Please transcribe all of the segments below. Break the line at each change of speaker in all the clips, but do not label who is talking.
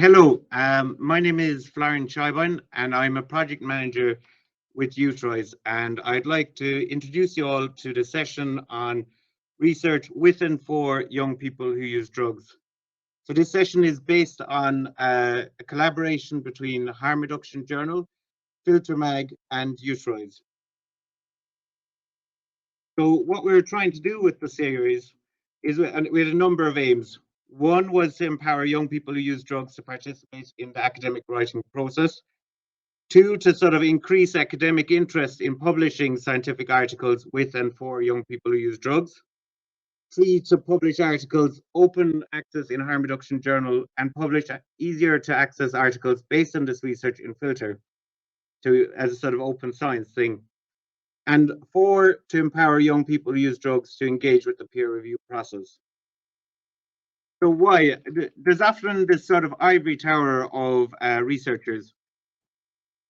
Hello, my name is Florian Scheibine, and I'm a project manager with Youthrise, and I'd like to introduce you all to the session on research with and for young people who use drugs. So this session is based on a collaboration between Harm Reduction Journal, Filter Mag, and Youthrise. So what we were trying to do with the series is we had a number of aims. One was to empower young people who use drugs to participate in the academic writing process. Two, to sort of increase academic interest in publishing scientific articles with and for young people who use drugs. Three, to publish articles open access in Harm Reduction Journal and publish easier to access articles based on this research in Filter as a sort of open science thing. And four, to empower young people who use drugs to engage with the peer review process. So why? There's often this sort of ivory tower of researchers,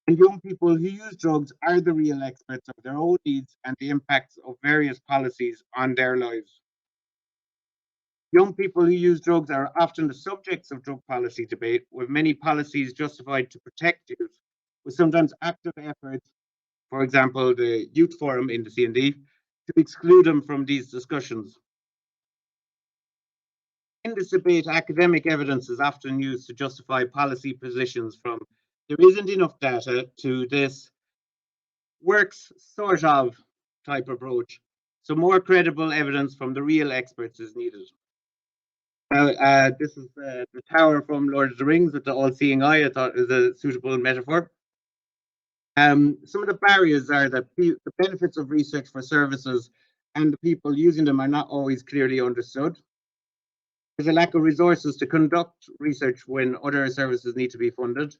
and young people who use drugs are the real experts of their own needs and the impacts of various policies on their lives. Young people who use drugs are often the subjects of drug policy debate, with many policies justified to protect youth, with sometimes active efforts, for example, the Youth Forum in the CND, to exclude them from these discussions. In this debate, academic evidence is often used to justify policy positions from there isn't enough data to this works sort of type approach. So more credible evidence from the real experts is needed. Now, this is the tower from Lord of the Rings with the all-seeing eye. I thought it was a suitable metaphor. Some of the barriers are that the benefits of research for services and the people using them are not always clearly understood. There's a lack of resources to conduct research when other services need to be funded.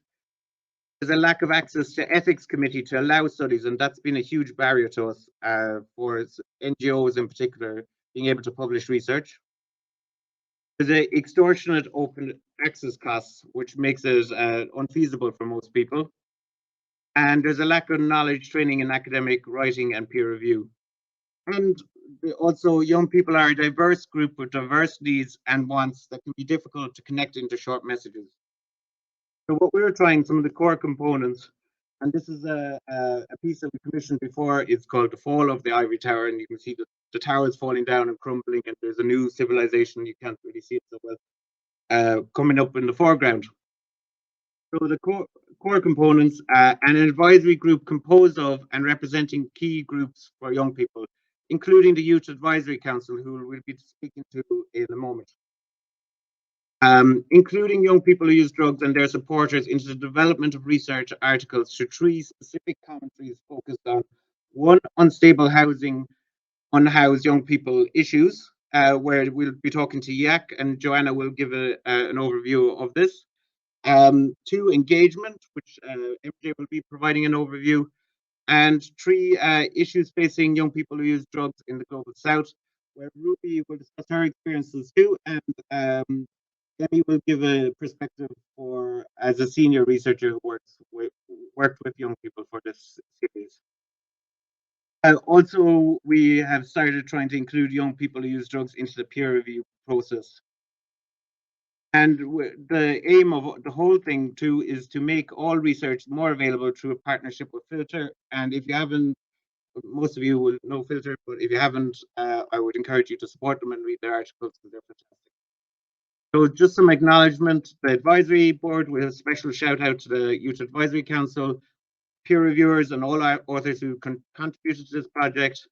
There's a lack of access to ethics committee to allow studies, and that's been a huge barrier to us for NGOs in particular being able to publish research. There's a extortionate open access costs, which makes it unfeasible for most people. And there's a lack of knowledge training in academic writing and peer review. And also, young people are a diverse group with diverse needs and wants that can be difficult to connect into short messages. So what we were trying, some of the core components, and this is a piece that we commissioned before. It's called The Fall of the Ivory Tower, and you can see the tower is falling down and crumbling, and there's a new civilization. You can't really see it so well coming up in the foreground. So the core components, an advisory group composed of and representing key groups for young people, including the Youth Advisory Council, who we'll be speaking to in a moment. Including young people who use drugs and their supporters into the development of research articles through three specific commentaries focused on one, unstable housing, unhoused young people issues, where we'll be talking to Yak and Joanna will give an overview of this. Two, engagement, which MJ will be providing an overview. And three, issues facing young people who use drugs in the global south, where Ruby will discuss her experiences too, and Demi will give a perspective for as a senior researcher who worked with young people for this series. Also, we have started trying to include young people who use drugs into the peer review process. And the aim of the whole thing too is to make all research more available through a partnership with Filter. And if you haven't, most of you will know Filter, but if you haven't, I would encourage you to support them and read their articles because they're fantastic. So just some acknowledgement, the advisory board with a special shout out to the Youth Advisory Council, peer reviewers and all our authors who contributed to this project,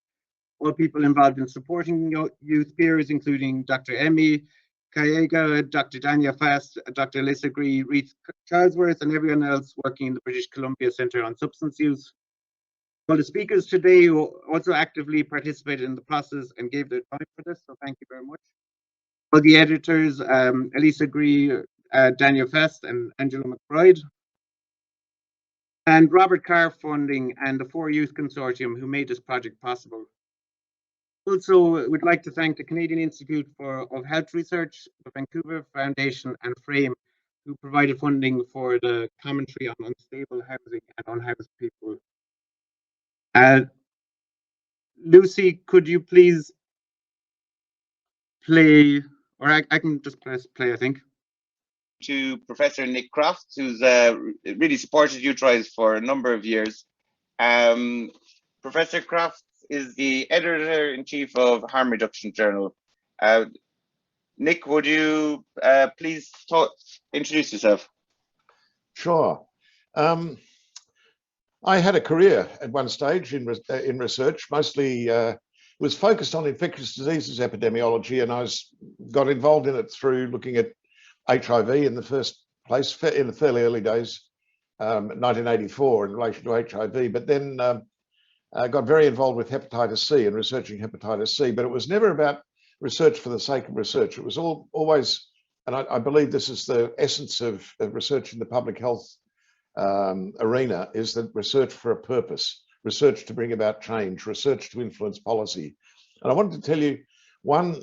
all people involved in supporting youth peers, including Dr. Emmy Kayega, Dr. Dania Fast, Dr. Alyssa Gree, Reith Charlesworth, and everyone else working in the British Columbia Centre on Substance Use. Well, the speakers today who also actively participated in the process and gave their time for this, so thank you very much. All the editors, Elisa Gree, Daniel Fest, and Angela McBride. And Robert Carr Funding and the 4Youth Consortium who made this project possible. Also, we'd like to thank the Canadian Institute of Health Research, the Vancouver Foundation, and Frame, who provided funding for the commentary on unstable housing and unhoused people. Lucy, could you please play, or I can just press play, I think.
to Professor Nick Croft, who's really supported UTRISE for a number of years. Professor Croft is the editor-in-chief of Harm Reduction Journal. Nick, would you please introduce yourself?
Sure. I had a career at one stage in research, mostly was focused on infectious diseases epidemiology, and I got involved in it through looking at HIV in the first place in the fairly early days, 1984 in relation to HIV, but then I got very involved with hepatitis C and researching hepatitis C, but it was never about research for the sake of research. It was always, and I believe this is the essence of research in the public health arena, is that research for a purpose, research to bring about change, research to influence policy. And I wanted to tell you one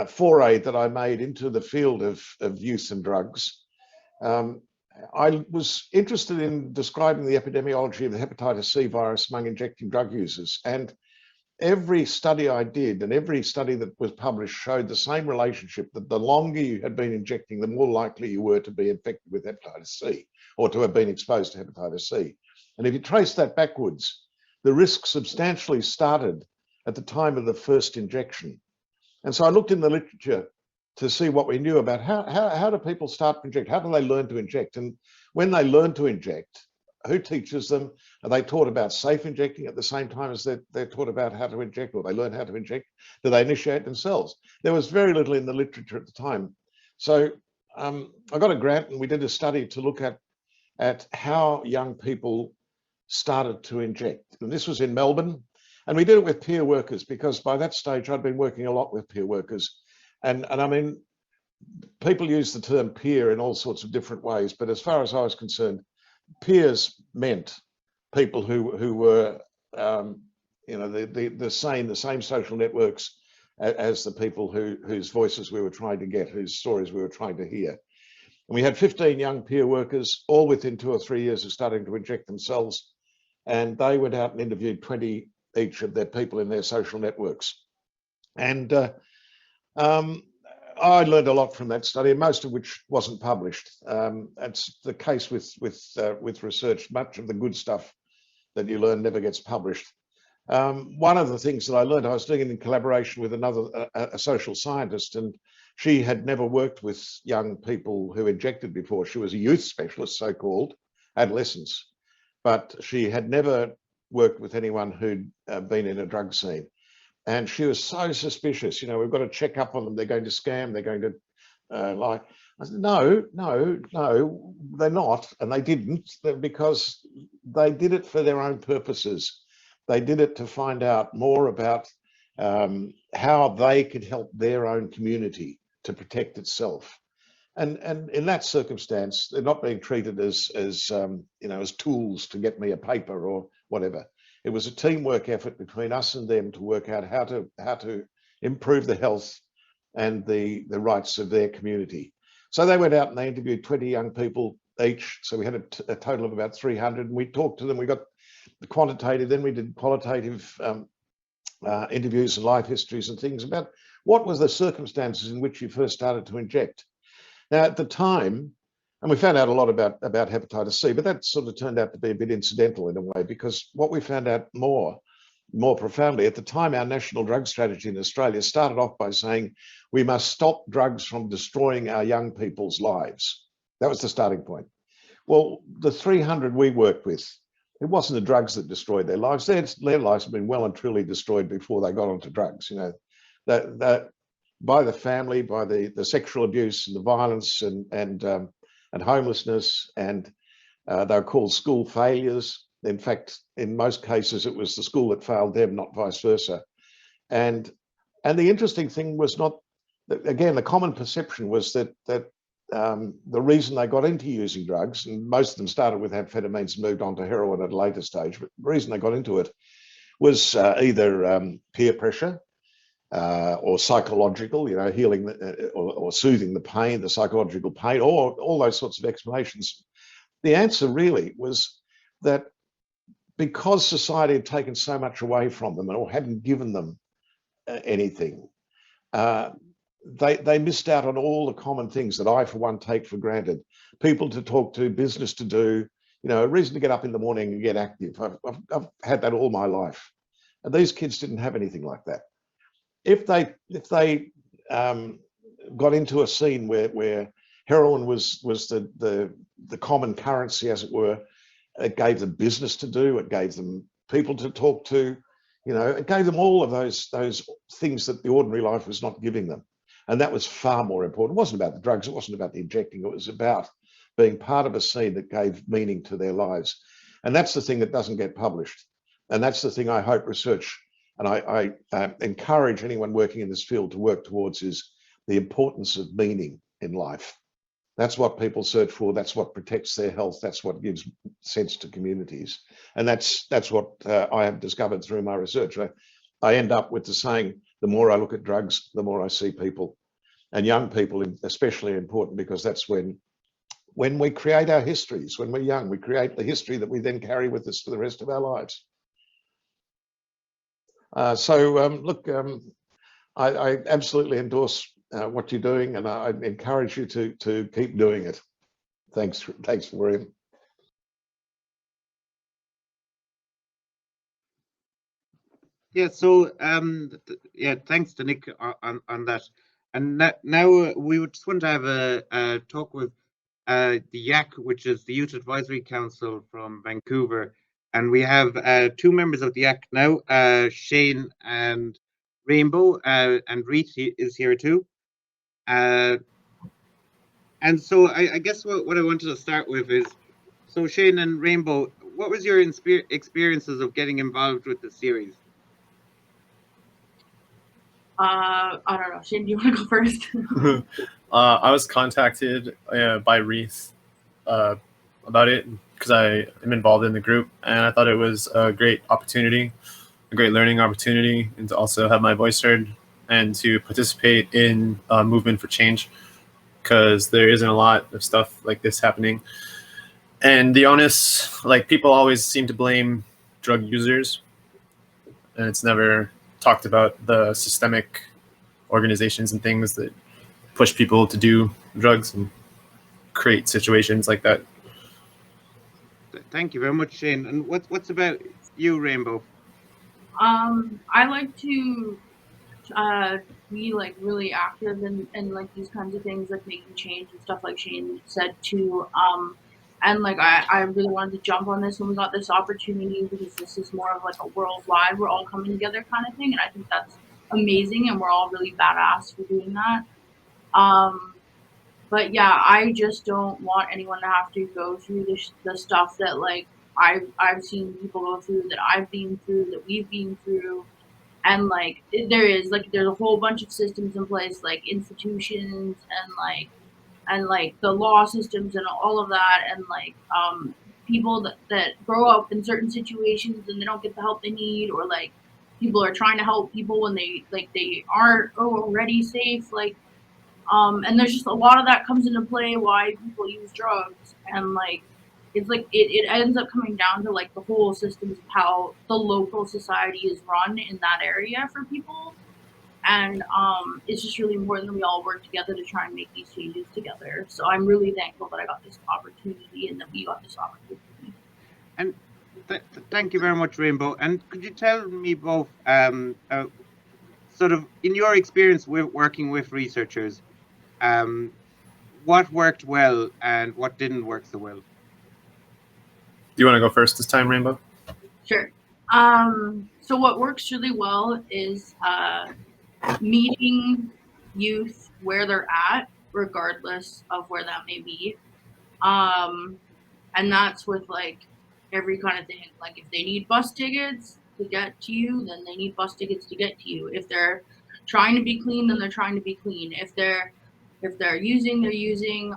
foray that I made into the field of youth and drugs. I was interested in describing the epidemiology of the hepatitis C virus among injecting drug users, and every study I did and every study that was published showed the same relationship, that the longer you had been injecting, the more likely you were to be infected with hepatitis C or to have been exposed to hepatitis C. And if you trace that backwards, the risk substantially started at the time of the first injection. And so I looked in the literature to see what we knew about how do people start to inject? How do they learn to inject? And when they learn to inject, who teaches them? Are they taught about safe injecting at the same time as they're taught about how to inject, or they learn how to inject? Do they initiate themselves? There was very little in the literature at the time. So I got a grant and we did a study to look at how young people started to inject. And this was in Melbourne. And we did it with peer workers, because by that stage I'd been working a lot with peer workers. And I mean, people use the term peer in all sorts of different ways, but as far as I was concerned, peers meant people who were, you know, the same social networks as the people whose voices we were trying to get, whose stories we were trying to hear. And we had 15 young peer workers, all within 2 or 3 years of starting to inject themselves, and they went out and interviewed 20 each of their people in their social networks. And I learned a lot from that study, most of which wasn't published. It's the case with research. Much of the good stuff that you learn never gets published. One of the things that I learned, I was doing it in collaboration with a social scientist, and she had never worked with young people who injected before. She was a youth specialist, so-called, adolescents, but she had never worked with anyone who'd been in a drug scene. And she was so suspicious. You know, we've got to check up on them. They're going to scam. They're going to lie. I said, no, they're not. And they didn't, because they did it for their own purposes. They did it to find out more about how they could help their own community to protect itself. And in that circumstance, they're not being treated as you know, as tools to get me a paper or whatever. It was a teamwork effort between us and them to work out how to improve the health and the rights of their community. So they went out and they interviewed 20 young people each. So we had a total of about 300, and we talked to them. We got the quantitative, then we did qualitative interviews and life histories and things about what was the circumstances in which you first started to inject. Now, at the time, and we found out a lot about hepatitis C, but that sort of turned out to be a bit incidental in a way, because what we found out more profoundly, at the time, our national drug strategy in Australia started off by saying we must stop drugs from destroying our young people's lives. That was the starting point. Well, the 300 we worked with, it wasn't the drugs that destroyed their lives. Their lives had been well and truly destroyed before they got onto drugs. You know, that by the family, by the sexual abuse and the violence and homelessness, and they were called school failures. In fact, in most cases, it was the school that failed them, not vice versa. And the interesting thing was not, again, the common perception was that the reason they got into using drugs, and most of them started with amphetamines and moved on to heroin at a later stage, but the reason they got into it was either peer pressure or psychological, you know, healing or soothing the pain, the psychological pain, or all those sorts of explanations. The answer really was that because society had taken so much away from them or hadn't given them anything, they missed out on all the common things that I, for one, take for granted. People to talk to, business to do, you know, a reason to get up in the morning and get active. I've had that all my life. And these kids didn't have anything like that. If they got into a scene where heroin was the common currency, as it were, it gave them business to do, it gave them people to talk to, you know, it gave them all of those things that the ordinary life was not giving them. And that was far more important. It wasn't about the drugs, it wasn't about the injecting, it was about being part of a scene that gave meaning to their lives. And that's the thing that doesn't get published. And that's the thing I hope research, and I encourage anyone working in this field to work towards, is the importance of meaning in life. That's what people search for. That's what protects their health. That's what gives sense to communities. And that's what I have discovered through my research. I end up with the saying, the more I look at drugs, the more I see people. And young people especially important, because that's when we create our histories. When we're young, we create the history that we then carry with us for the rest of our lives. Look, I absolutely endorse what you're doing, and I encourage you to keep doing it. Thanks, William.
Yeah, so yeah, thanks to Nick on that. And now we would just want to have a talk with the YAC, which is the Youth Advisory Council from Vancouver. And we have two members of the YAC now, Shane and Rainbow, and Reith is here too. And so I guess what I wanted to start with is, so Shane and Rainbow, what was your experiences of getting involved with the series?
I don't know. Shane, do you want to go first?
I was contacted by Reith about it because I am involved in the group, and I thought it was a great opportunity, a great learning opportunity, and to also have my voice heard and to participate in a movement for change, because there isn't a lot of stuff like this happening. And the honest, like, people always seem to blame drug users, and it's never talked about the systemic organizations and things that push people to do drugs and create situations like that.
Thank you very much, Shane. And what's about you, Rainbow?
I like to be like really active in like these kinds of things, like making change and stuff, like Shane said too. And like I really wanted to jump on this when we got this opportunity, because this is more of like a worldwide, we're all coming together kind of thing, and I think that's amazing, and we're all really badass for doing that. But yeah, I just don't want anyone to have to go through the stuff that like I've seen people go through, that I've been through, that we've been through. And like there's a whole bunch of systems in place, like institutions and like the law systems and all of that, and like people that grow up in certain situations and they don't get the help they need, or like people are trying to help people when they aren't already safe, like and there's just a lot of that comes into play why people use drugs. And like it's like it ends up coming down to like the whole systems of how the local society is run in that area for people. And it's just really important that we all work together to try and make these changes together. So I'm really thankful that I got this opportunity and that we got this opportunity.
And thank you very much, Rainbow. And could you tell me both, sort of in your experience with working with researchers, what worked well and what didn't work so well?
Do you want to go first this time, Rainbow?
Sure. So what works really well is meeting youth where they're at, regardless of where that may be. And that's with like every kind of thing. Like if they need bus tickets to get to you, then they need bus tickets to get to you. If they're trying to be clean, then they're trying to be clean. If they're using, they're using,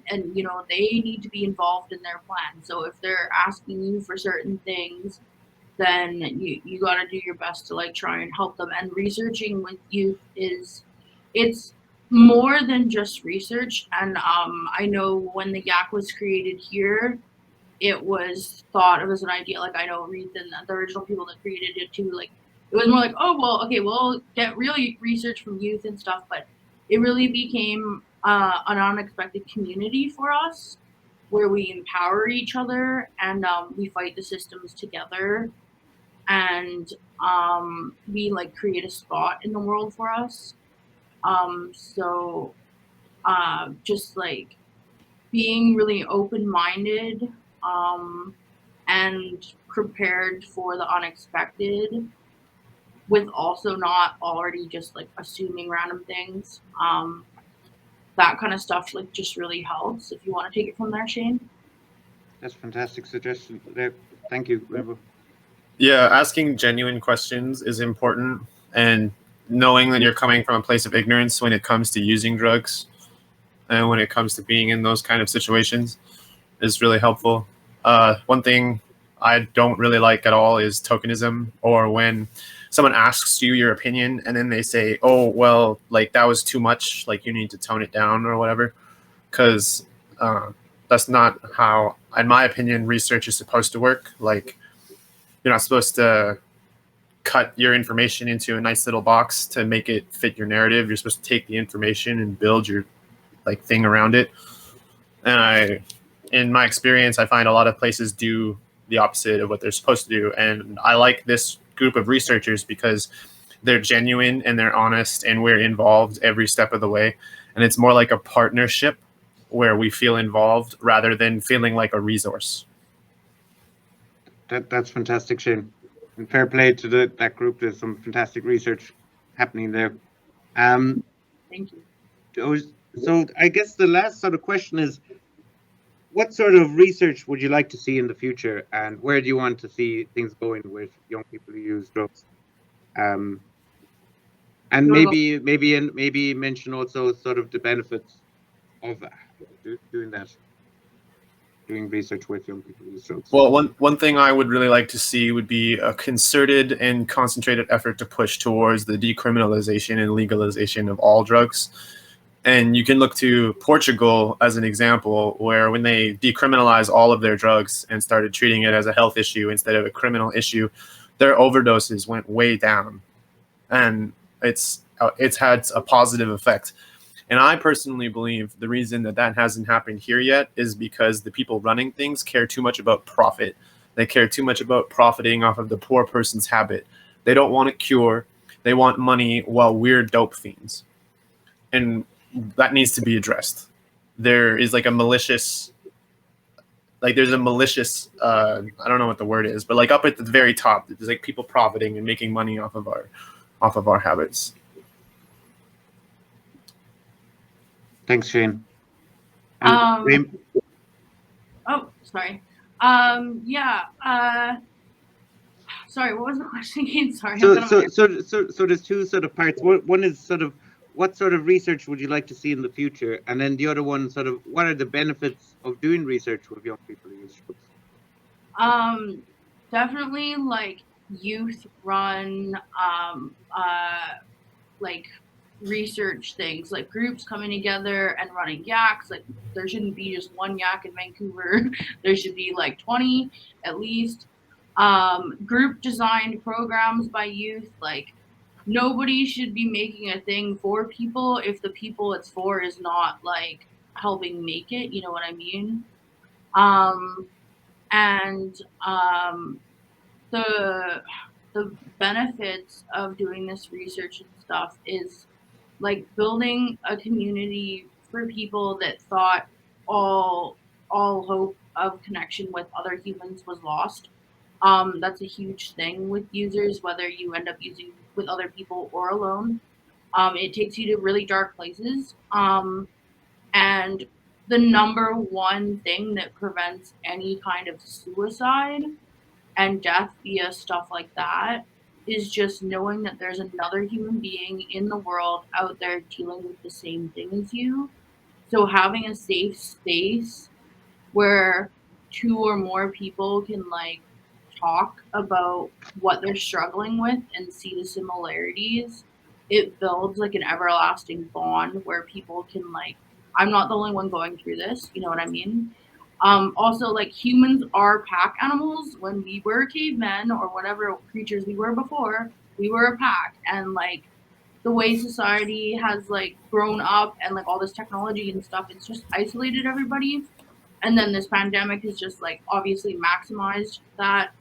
and you know, they need to be involved in their plan. So if they're asking you for certain things, then you got to do your best to like try and help them. And researching with youth it's more than just research. And I know when the YAC was created here, it was thought of as an idea. Like I know Reith and the original people that created it too, like it was more like, oh well, okay, we'll get real research from youth and stuff, but it really became an unexpected community for us, where we empower each other and we fight the systems together, and we like create a spot in the world for us. So just like being really open-minded and prepared for the unexpected, with also not already just like assuming random things. That kind of stuff like just really helps. If you want to take it from there, Shane.
That's fantastic suggestion there. Thank you, Rebo.
Yeah, asking genuine questions is important, and knowing that you're coming from a place of ignorance when it comes to using drugs and when it comes to being in those kind of situations is really helpful. One thing I don't really like at all is tokenism, or when someone asks you your opinion and then they say, oh, well, like that was too much, like you need to tone it down or whatever, because that's not how, in my opinion, research is supposed to work. Like, you're not supposed to cut your information into a nice little box to make it fit your narrative. You're supposed to take the information and build your like thing around it. And in my experience, I find a lot of places do the opposite of what they're supposed to do. And I like this group of researchers because they're genuine and they're honest, and we're involved every step of the way. And it's more like a partnership where we feel involved rather than feeling like a resource.
That's fantastic, Shane. And fair play to that group. There's some fantastic research happening there.
Thank you.
So I guess the last sort of question is, what sort of research would you like to see in the future, and where do you want to see things going with young people who use drugs? And maybe mention also sort of the benefits of doing that, doing research with young people who use drugs.
Well, one thing I would really like to see would be a concerted and concentrated effort to push towards the decriminalization and legalization of all drugs. And you can look to Portugal as an example, where when they decriminalized all of their drugs and started treating it as a health issue instead of a criminal issue, their overdoses went way down. And it's had a positive effect. And I personally believe the reason that hasn't happened here yet is because the people running things care too much about profit. They care too much about profiting off of the poor person's habit. They don't want a cure. They want money while we're dope fiends. And that needs to be addressed. There is like a malicious, I don't know what the word is, but like up at the very top, there's like people profiting and making money off of our habits.
Thanks, Shane.
Oh, sorry. Sorry, what was the question again? Sorry.
So there's two sort of parts. One is sort of, what sort of research would you like to see in the future? And then the other one, sort of, what are the benefits of doing research with young people who use drugs?
Definitely like youth run like research things, like groups coming together and running yaks. Like there shouldn't be just one yak in Vancouver. There should be like 20 at least. Group designed programs by youth. Like nobody should be making a thing for people if the people it's for is not like helping make it, you know what I mean? The benefits of doing this research and stuff is like building a community for people that thought all hope of connection with other humans was lost. That's a huge thing with users, whether you end up using with other people or alone. It takes you to really dark places. And the number one thing that prevents any kind of suicide and death via stuff like that is just knowing that there's another human being in the world out there dealing with the same thing as you. So having a safe space where two or more people can like talk about what they're struggling with and see the similarities, it builds like an everlasting bond where people can like, I'm not the only one going through this, you know what I mean? Also, like humans are pack animals. When we were cavemen or whatever creatures we were before, we were a pack, and like the way society has like grown up and like all this technology and stuff, it's just isolated everybody. And then this pandemic has just like obviously maximized that.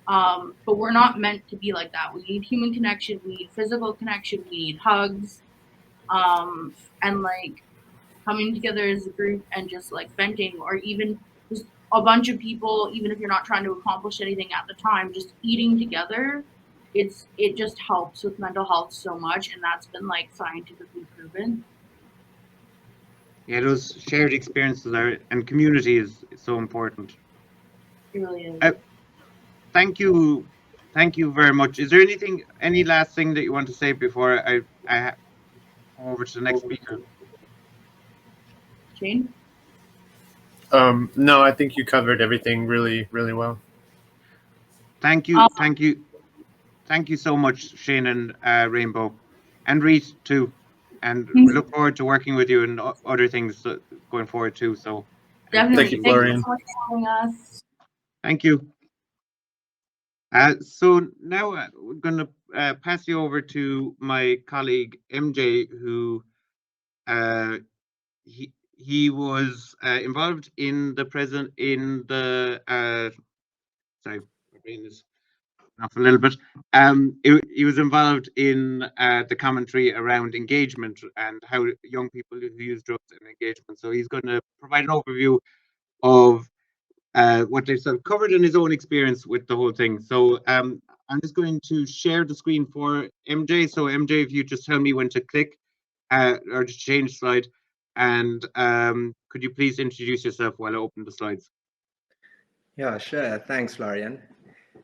But we're not meant to be like that. We need human connection, we need physical connection, we need hugs, and like coming together as a group and just like venting, or even just a bunch of people, even if you're not trying to accomplish anything at the time, just eating together. It just helps with mental health so much, and that's been like scientifically proven.
Yeah, those shared experiences and community is so important.
It really is.
Thank you very much. Is there any last thing that you want to say before I go over to the next speaker?
Shane?
No, I think you covered everything really, really well.
Thank you so much, Shane and Rainbow, and Reese too. And we look forward to working with you and other things going forward too. So
Definitely.
Thank you, Florian.
So much for having us.
thank you. So now we're going to pass you over to my colleague MJ, who he was involved in the sorry, my brain is off a little bit. He was involved in the commentary around engagement and how young people who use drugs and engagement. So he's going to provide an overview of what they've sort of covered in his own experience with the whole thing. So I'm just going to share the screen for MJ. So MJ, if you just tell me when to click or to change slide, and could you please introduce yourself while I open the slides?
Yeah, sure. Thanks, Florian.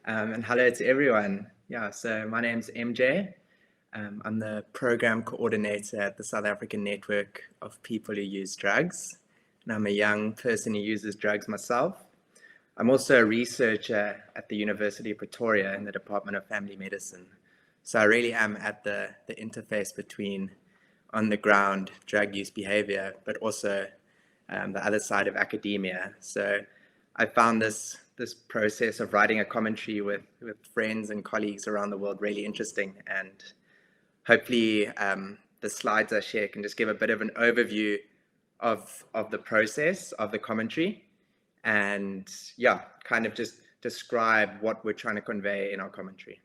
And hello to everyone. Yeah, so my name's MJ. I'm the program coordinator at the South African Network of People Who Use Drugs. And I'm a young person who uses drugs myself. I'm also a researcher at the University of Pretoria in the Department of Family Medicine. So I really am at the interface between on the ground drug use behavior, but also the other side of academia. So I found this process of writing a commentary with friends and colleagues around the world really interesting, and hopefully the slides I share can just give a bit of an overview of the process of the commentary, and yeah, kind of just describe what we're trying to convey in our commentary.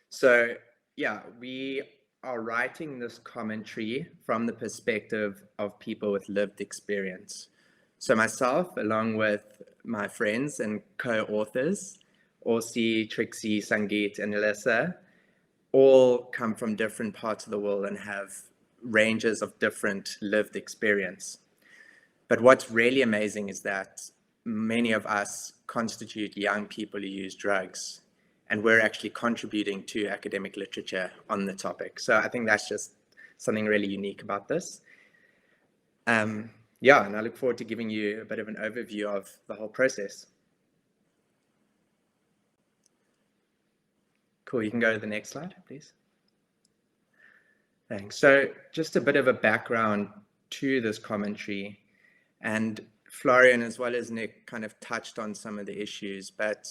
So yeah, we are writing this commentary from the perspective of people with lived experience. So myself, along with my friends and co-authors, Orsi, Trixie, Sangeet, and Alyssa, all come from different parts of the world and have ranges of different lived experience. But what's really amazing is that many of us constitute young people who use drugs, and we're actually contributing to academic literature on the topic. So I think that's just something really unique about this. Yeah, and I look forward to giving you a bit of an overview of the whole process. Cool, you can go to the next slide, please. Thanks. So just a bit of a background to this commentary, and Florian as well as Nick kind of touched on some of the issues, but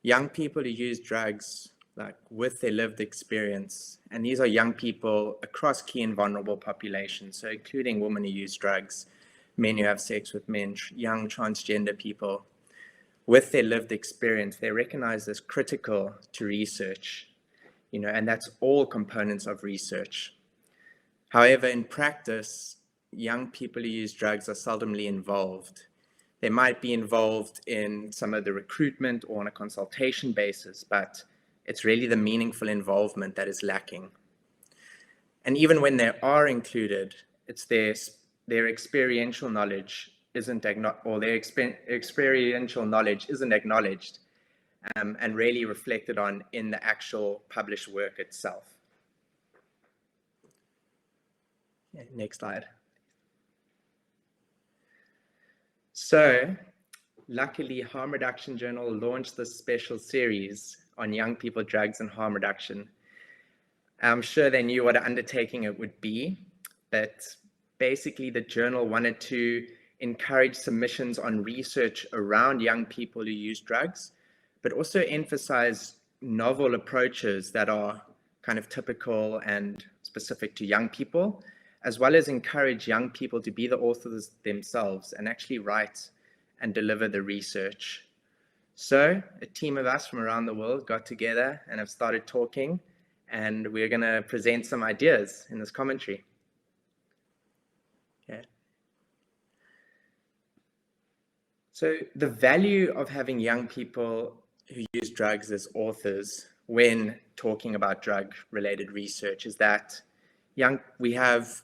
young people who use drugs, like with their lived experience, and these are young people across key and vulnerable populations, so including women who use drugs, men who have sex with men, young transgender people, with their lived experience, they recognize as critical to research, and that's all components of research. However, in practice, young people who use drugs are seldomly involved. They might be involved in some of the recruitment or on a consultation basis, but it's really the meaningful involvement that is lacking. And even when they are included, it's their experiential knowledge isn't experiential knowledge isn't acknowledged and really reflected on in the actual published work itself. Yeah, next slide. So luckily, Harm Reduction Journal launched this special series on young people, drugs, and harm reduction. I'm sure they knew what an undertaking it would be, but basically the journal wanted to encourage submissions on research around young people who use drugs, but also emphasize novel approaches that are kind of typical and specific to young people, as well as encourage young people to be the authors themselves and actually write and deliver the research. So a team of us from around the world got together and have started talking, and we're going to present some ideas in this commentary. Okay. So the value of having young people who use drugs as authors when talking about drug-related research is that we have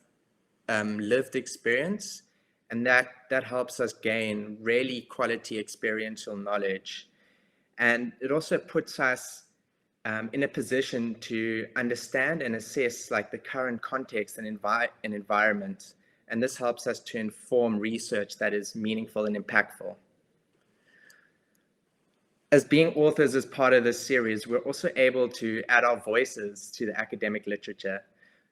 lived experience, and that helps us gain really quality experiential knowledge. And it also puts us in a position to understand and assess like the current context and environment. And this helps us to inform research that is meaningful and impactful. As being authors as part of this series, we're also able to add our voices to the academic literature.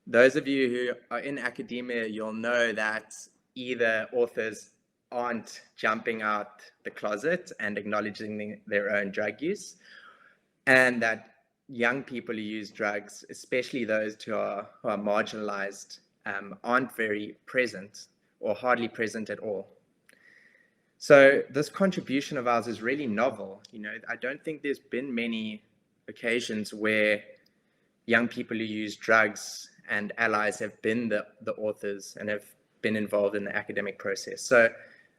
Those of you who are in academia, you'll know that either authors aren't jumping out the closet and acknowledging their own drug use, and that young people who use drugs, especially those who are marginalized, aren't very present or hardly present at all. So this contribution of ours is really novel. You know, I don't think there's been many occasions where young people who use drugs and allies have been the authors and have been involved in the academic process. So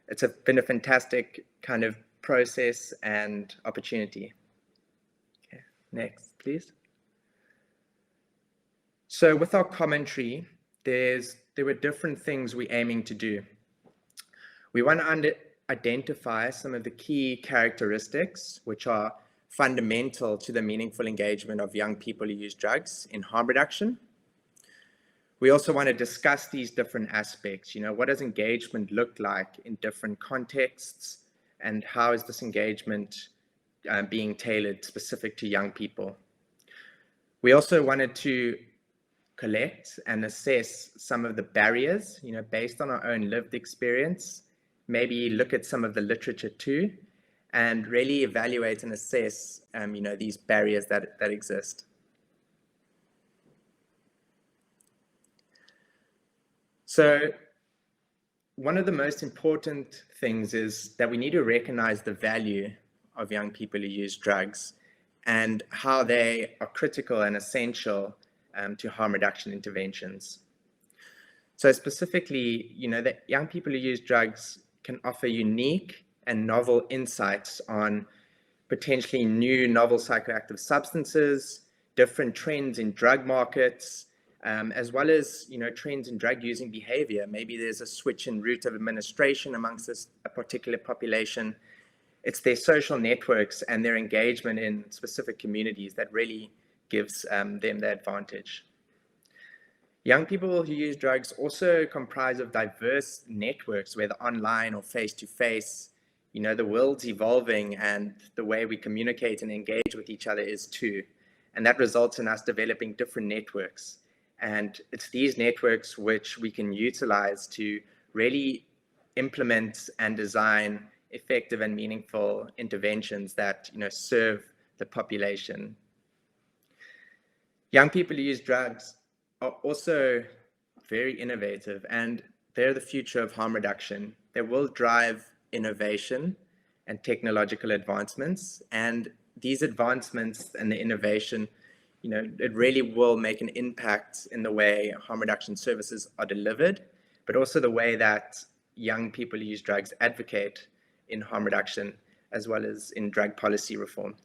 it's been a fantastic kind of process and opportunity. Okay, next, please. So with our commentary, there were different things we're aiming to do. We want to identify some of the key characteristics which are fundamental to the meaningful engagement of young people who use drugs in harm reduction. We also want to discuss these different aspects. You know, what does engagement look like in different contexts, and how is this engagement being tailored specific to young people? We also wanted to collect and assess some of the barriers, you know, based on our own lived experience, maybe look at some of the literature too, and really evaluate and assess, you know, these barriers that exist. So one of the most important things is that we need to recognize the value of young people who use drugs and how they are critical and essential to harm reduction interventions. So specifically, you know, that young people who use drugs can offer unique and novel insights on potentially new novel psychoactive substances, different trends in drug markets, as well as, you know, trends in drug using behavior. Maybe there's a switch in route of administration amongst a particular population. It's their social networks and their engagement in specific communities that really gives them the advantage. Young people who use drugs also comprise of diverse networks, whether online or face-to-face. You know, the world's evolving and the way we communicate and engage with each other is too. And that results in us developing different networks. And it's these networks which we can utilize to really implement and design effective and meaningful interventions that, you know, serve the population. Young people who use drugs are also very innovative, and they're the future of harm reduction. They will drive innovation and technological advancements, and these advancements and the innovation, you know, it really will make an impact in the way harm reduction services are delivered, but also the way that young people who use drugs advocate in harm reduction, as well as in drug policy reform.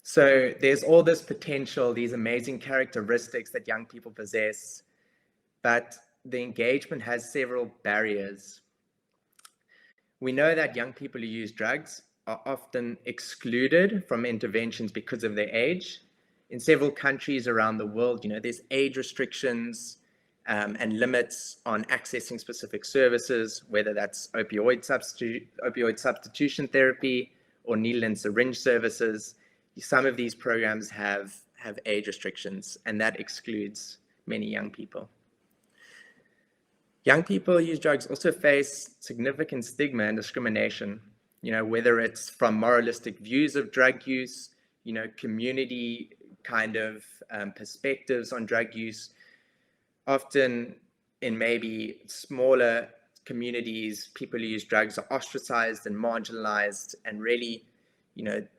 So there's all this potential, these amazing characteristics that young people possess, but the engagement has several barriers. We know that young people who use drugs are often excluded from interventions because of their age. In several countries around the world, you know, there's age restrictions and limits on accessing specific services, whether that's opioid substitution therapy or needle and syringe services. Some of these programs have age restrictions, and that excludes many young people. Young people who use drugs also face significant stigma and discrimination. whether it's from moralistic views of drug use, community kind of perspectives on drug use. Often in maybe smaller communities, people who use drugs are ostracized and marginalized and really,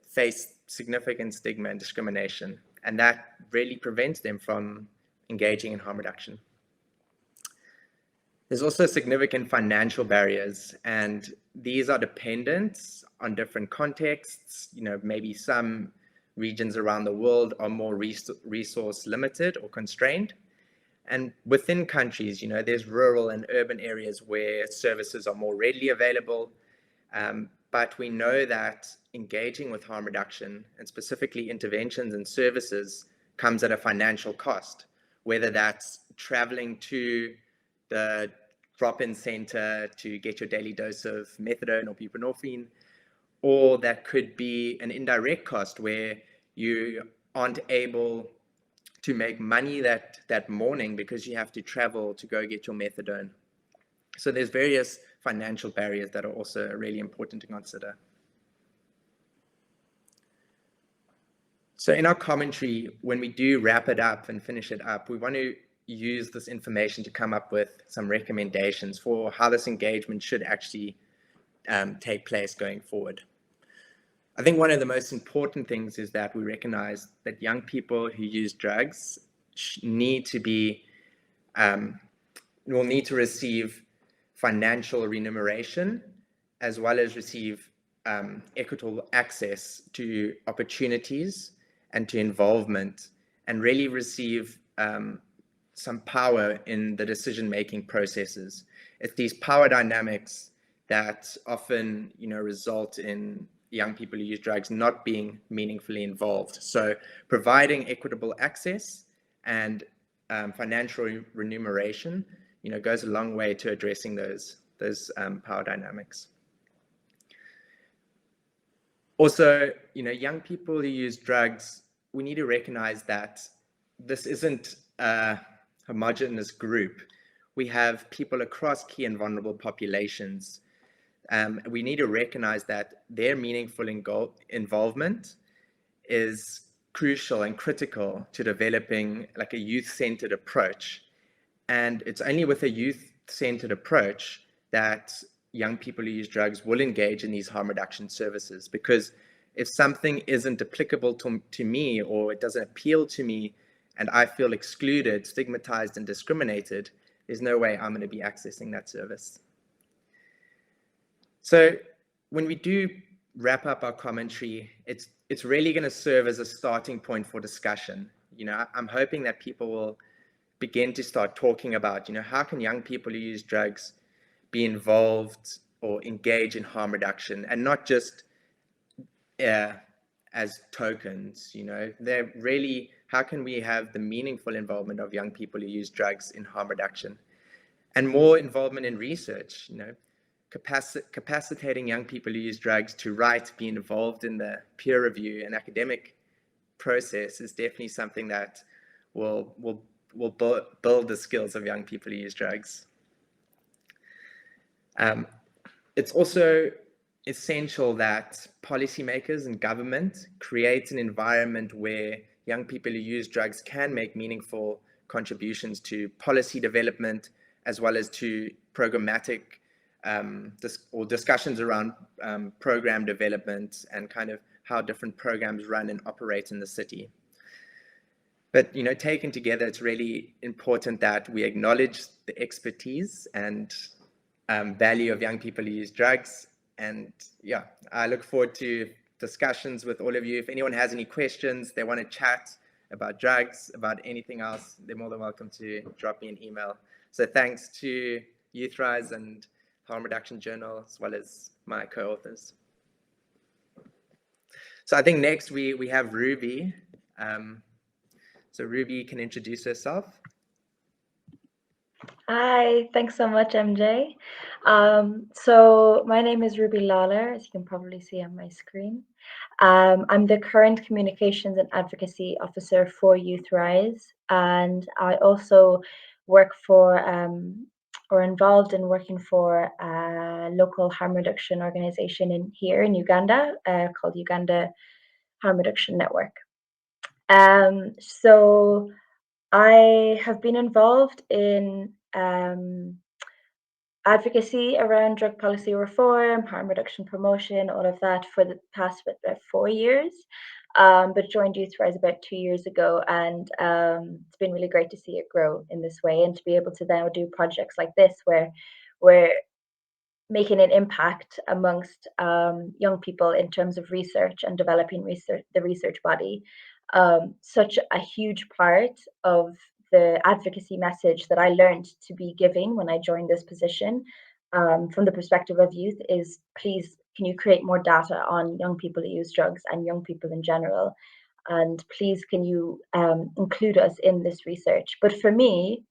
face significant stigma and discrimination. And that really prevents them from engaging in harm reduction. There's also significant financial barriers, and these are dependent on different contexts. Maybe some regions around the world are more resource limited or constrained. And within countries, there's rural and urban areas where services are more readily available. But we know that engaging with harm reduction, and specifically interventions and services, comes at a financial cost, whether that's traveling to the drop-in center to get your daily dose of methadone or buprenorphine, or that could be an indirect cost where you aren't able to make money that morning because you have to travel to go get your methadone. So there's various financial barriers that are also really important to consider. So in our commentary, when we do wrap it up and finish it up, we want to use this information to come up with some recommendations for how this engagement should actually take place going forward. I think one of the most important things is that we recognize that young people who use drugs need to will need to receive financial remuneration, as well as receive equitable access to opportunities and to involvement, and really receive some power in the decision-making processes. It's these power dynamics that often, result in young people who use drugs not being meaningfully involved. So providing equitable access and financial remuneration, goes a long way to addressing those power dynamics. Also, young people who use drugs, we need to recognize that this isn't a homogeneous group. We have people across key and vulnerable populations. We need to recognize that their meaningful involvement is crucial and critical to developing like a youth-centered approach. And it's only with a youth-centered approach that young people who use drugs will engage in these harm reduction services. Because if something isn't applicable to me, or it doesn't appeal to me, and I feel excluded, stigmatized, and discriminated, there's no way I'm going to be accessing that service. So when we do wrap up our commentary, it's really going to serve as a starting point for discussion. I'm hoping that people will begin to start talking about, how can young people who use drugs be involved or engage in harm reduction, and not just as tokens. They're really, how can we have the meaningful involvement of young people who use drugs in harm reduction, and more involvement in research, capacitating young people who use drugs to write, be involved in the peer review and academic process is definitely something that will build the skills of young people who use drugs. It's also essential that policymakers and government create an environment where young people who use drugs can make meaningful contributions to policy development, as well as to programmatic discussions around program development and kind of how different programs run and operate in the city. But taken together, it's really important that we acknowledge the expertise and value of young people who use drugs. And yeah, I look forward to discussions with all of you. If anyone has any questions, they want to chat about drugs, about anything else, they're more than welcome to drop me an email. So thanks to YouthRise and Harm Reduction Journal, as well as my co-authors. So I think next we have Ruby. So Ruby can introduce herself.
Hi, thanks so much, MJ. So my name is Ruby Lawler, as you can probably see on my screen. I'm the current Communications and Advocacy Officer for YouthRise, and I also work for or involved in working for a local harm reduction organization here in Uganda called Uganda Harm Reduction Network. So I have been involved in advocacy around drug policy reform, harm reduction promotion, all of that for the past 4 years. But joined Youthrise about 2 years ago, and it's been really great to see it grow in this way and to be able to now do projects like this where we're making an impact amongst young people in terms of research and developing the research body. Such a huge part of the advocacy message that I learned to be giving when I joined this position from the perspective of youth is, please, can you create more data on young people who use drugs and young people in general? And please, can you include us in this research? But for me,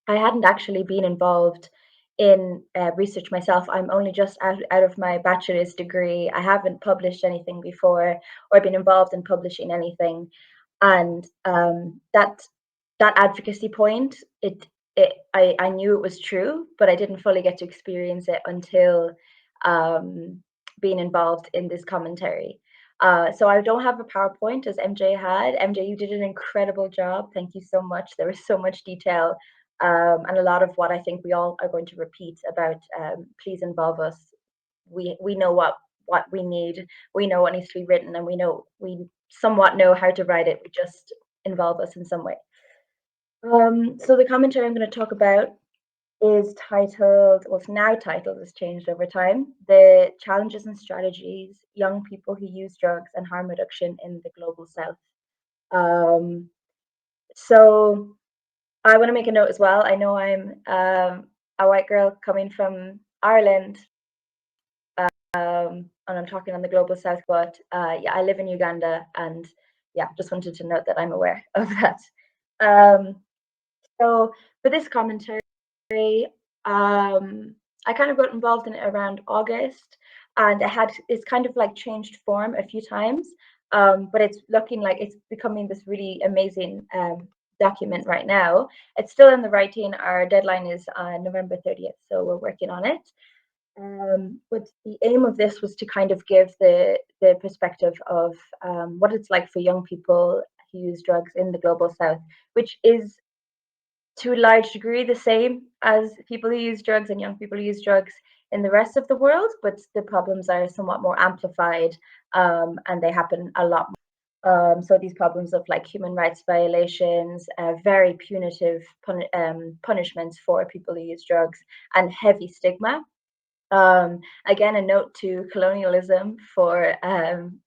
I hadn't actually been involved in research myself. I'm only just out of my bachelor's degree. I haven't published anything before or been involved in publishing anything. And that advocacy point, I knew it was true, but I didn't fully get to experience it until being involved in this commentary. So I don't have a PowerPoint as MJ had. MJ, you did an incredible job. Thank you so much. There was so much detail and a lot of what I think we all are going to repeat about please involve us. We know what we need. We know what needs to be written, and we somewhat know how to write it. We just involve us in some way. So the commentary I'm going to talk about is titled, well, it's now titled, it's changed over time, The Challenges and Strategies Young People Who Use Drugs and Harm Reduction in the Global South. So I want to make a note as well. I know I'm a white girl coming from Ireland, and I'm talking on the Global South, but yeah, I live in Uganda, and yeah, just wanted to note that I'm aware of that. So for this commentary, I kind of got involved in it around August, and it's kind of like changed form a few times, but it's looking like it's becoming this really amazing document right now. It's still in the writing. Our deadline is November 30th, so we're working on it. But the aim of this was to kind of give the perspective of what it's like for young people who use drugs in the Global South, which is to a large degree the same as people who use drugs and young people who use drugs in the rest of the world, but the problems are somewhat more amplified and they happen a lot more. So these problems of like human rights violations, very punitive punishments for people who use drugs, and heavy stigma. Again, a note to colonialism for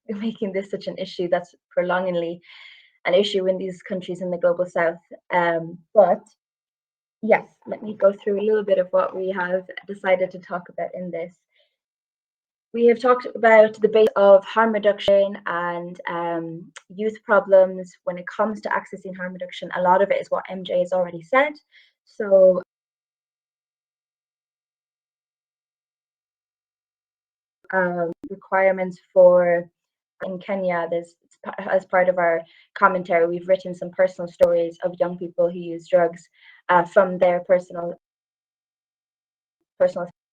making this such an issue that's prolongingly an issue in these countries in the Global South. But yes, let me go through a little bit of what we have decided to talk about in this. We have talked about the base of harm reduction and youth problems when it comes to accessing harm reduction. A lot of it is what MJ has already said. So requirements for in Kenya, as part of our commentary, we've written some personal stories of young people who use drugs from their personal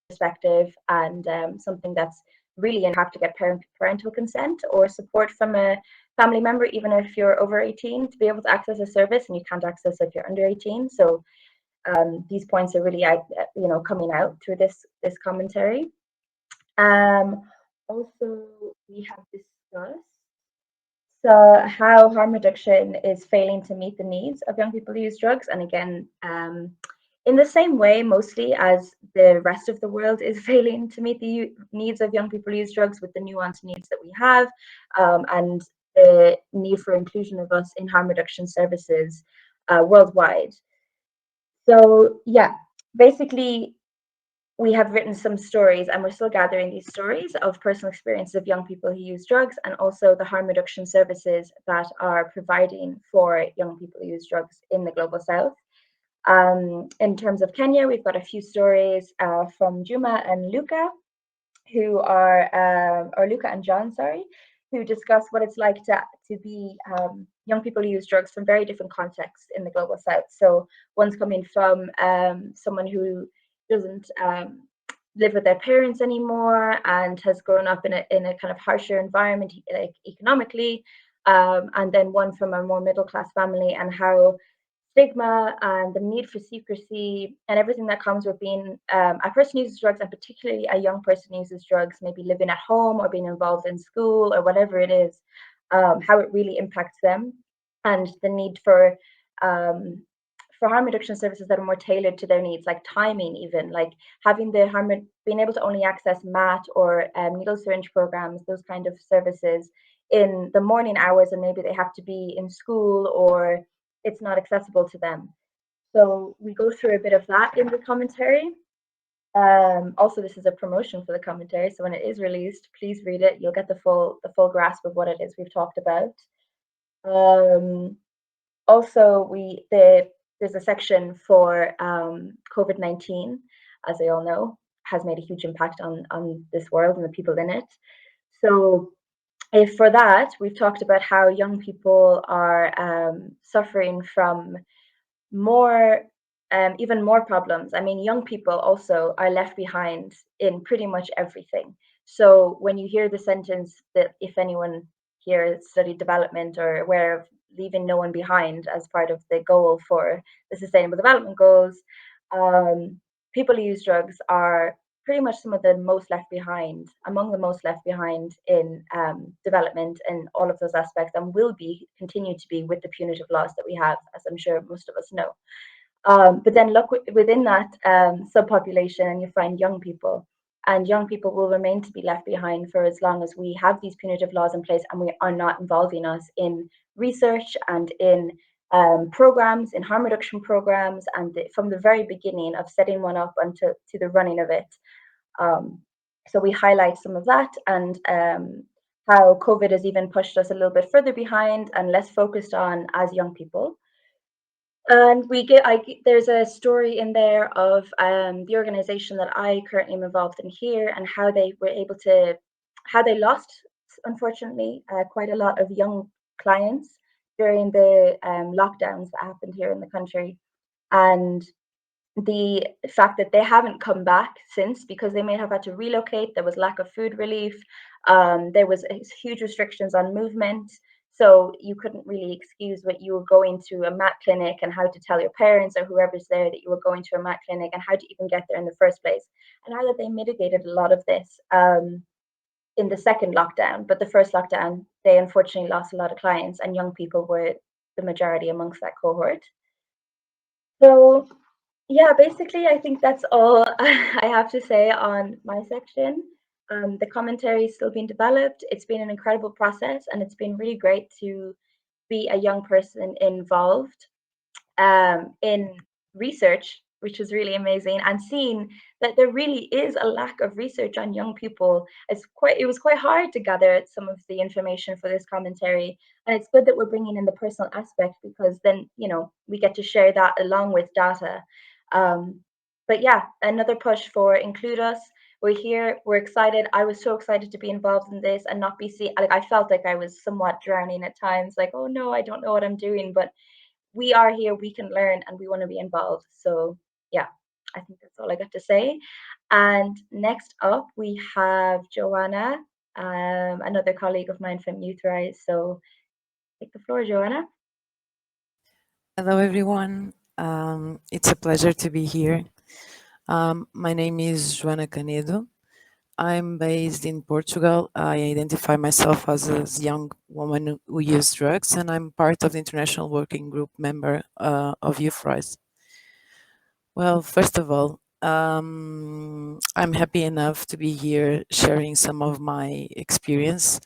perspective, and something that's really, you have to get parental consent or support from a family member, even if you're over 18, to be able to access a service, and you can't access if you're under 18. So these points are really coming out through this commentary. Also, we have discussed how harm reduction is failing to meet the needs of young people who use drugs, and again, in the same way mostly as the rest of the world is failing to meet the needs of young people who use drugs, with the nuanced needs that we have, and the need for inclusion of us in harm reduction services worldwide. So yeah, basically, we have written some stories, and we're still gathering these stories of personal experiences of young people who use drugs, and also the harm reduction services that are providing for young people who use drugs in the Global South. In terms of Kenya, we've got a few stories from Juma and Luca, who are, or Luca and John, sorry, who discuss what it's like to be young people who use drugs from very different contexts in the Global South. So one's coming from someone who doesn't live with their parents anymore and has grown up in a kind of harsher environment, like economically, and then one from a more middle class family, and how stigma and the need for secrecy and everything that comes with being a person who uses drugs, and particularly a young person who uses drugs, maybe living at home or being involved in school or whatever it is, how it really impacts them, and the need for harm reduction services that are more tailored to their needs, like timing, even like having being able to only access MAT or needle syringe programs, those kind of services in the morning hours, and maybe they have to be in school or it's not accessible to them. So we go through a bit of that in the commentary. Also, this is a promotion for the commentary, so when it is released, please read it. You'll get the full grasp of what it is we've talked about. Also, there's a section for COVID-19, as they all know, has made a huge impact on this world and the people in it. So if for that, we've talked about how young people are suffering from even more problems. I mean, young people also are left behind in pretty much everything. So when you hear the sentence that if anyone here studied development or aware of leaving no one behind as part of the goal for the Sustainable Development Goals, people who use drugs are pretty much some of the most left behind, among the most left behind in development and all of those aspects, and will continue to be with the punitive laws that we have, as I'm sure most of us know. But then look within that subpopulation and you find young people, and young people will remain to be left behind for as long as we have these punitive laws in place and we are not involving us in research and in programs, in harm reduction programs, and from the very beginning of setting one up until to the running of it. So we highlight some of that, and how COVID has even pushed us a little bit further behind and less focused on as young people. And there's a story in there of the organization that I currently am involved in here, and how they lost, unfortunately, quite a lot of young clients during the lockdowns that happened here in the country, and the fact that they haven't come back since, because they may have had to relocate. There was lack of food relief. There was huge restrictions on movement. So you couldn't really excuse what you were going to a MAT clinic and how to tell your parents or whoever's there that you were going to a MAT clinic and how to even get there in the first place. And how that they mitigated a lot of this in the second lockdown. But the first lockdown, they unfortunately lost a lot of clients, and young people were the majority amongst that cohort. So yeah, basically, I think that's all I have to say on my section. The commentary is still being developed. It's been an incredible process, and it's been really great to be a young person involved in research, which is really amazing, and seeing that there really is a lack of research on young people. It was quite hard to gather some of the information for this commentary, and it's good that we're bringing in the personal aspect, because then we get to share that along with data. But yeah, another push for include us. We're here, we're excited. I was so excited to be involved in this and not be seen. Like, I felt like I was somewhat drowning at times, like, oh no, I don't know what I'm doing. But we are here, we can learn, and we want to be involved. So yeah, I think that's all I got to say. And next up, we have Joanna, another colleague of mine from Youth Rise. So take the floor, Joanna.
Hello, everyone. It's a pleasure to be here. My name is Joana Canedo. I'm based in Portugal. I identify myself as a young woman who uses drugs, and I'm part of the International Working Group member of Youth Rise. Well, first of all, I'm happy enough to be here sharing some of my experience.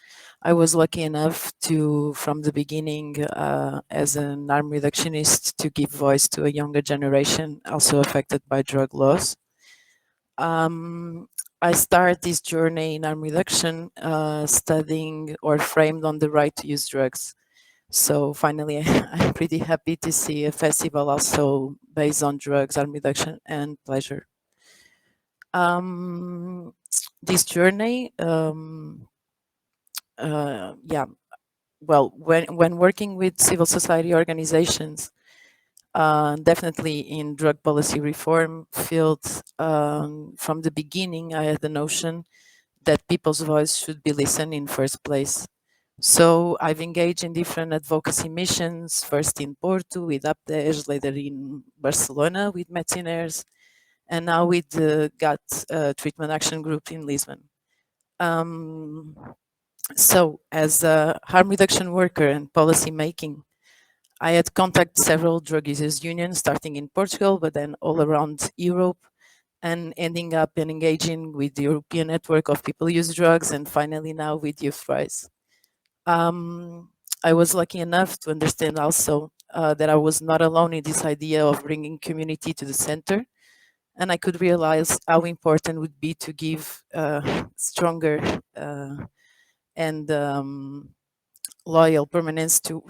I was lucky enough to, from the beginning, as an harm reductionist, to give voice to a younger generation also affected by drug laws. I started this journey in harm reduction studying or framed on the right to use drugs. So finally, I'm pretty happy to see a festival also based on drugs, harm reduction, and pleasure. This journey, yeah, well, when working with civil society organizations, definitely in drug policy reform field. From the beginning, I had the notion that people's voice should be listened in first place. So I've engaged in different advocacy missions, first in Porto with APTES, later in Barcelona with Medicinaires, and now with the GATT Treatment Action Group in Lisbon. So as a harm reduction worker and policy making, I had contacted several drug users unions, starting in Portugal, but then all around Europe, and ending up in engaging with the European Network of People Use Drugs, and finally now with Youth Rise. I was lucky enough to understand also that I was not alone in this idea of bringing community to the center, and I could realize how important it would be to give stronger and loyal permanence to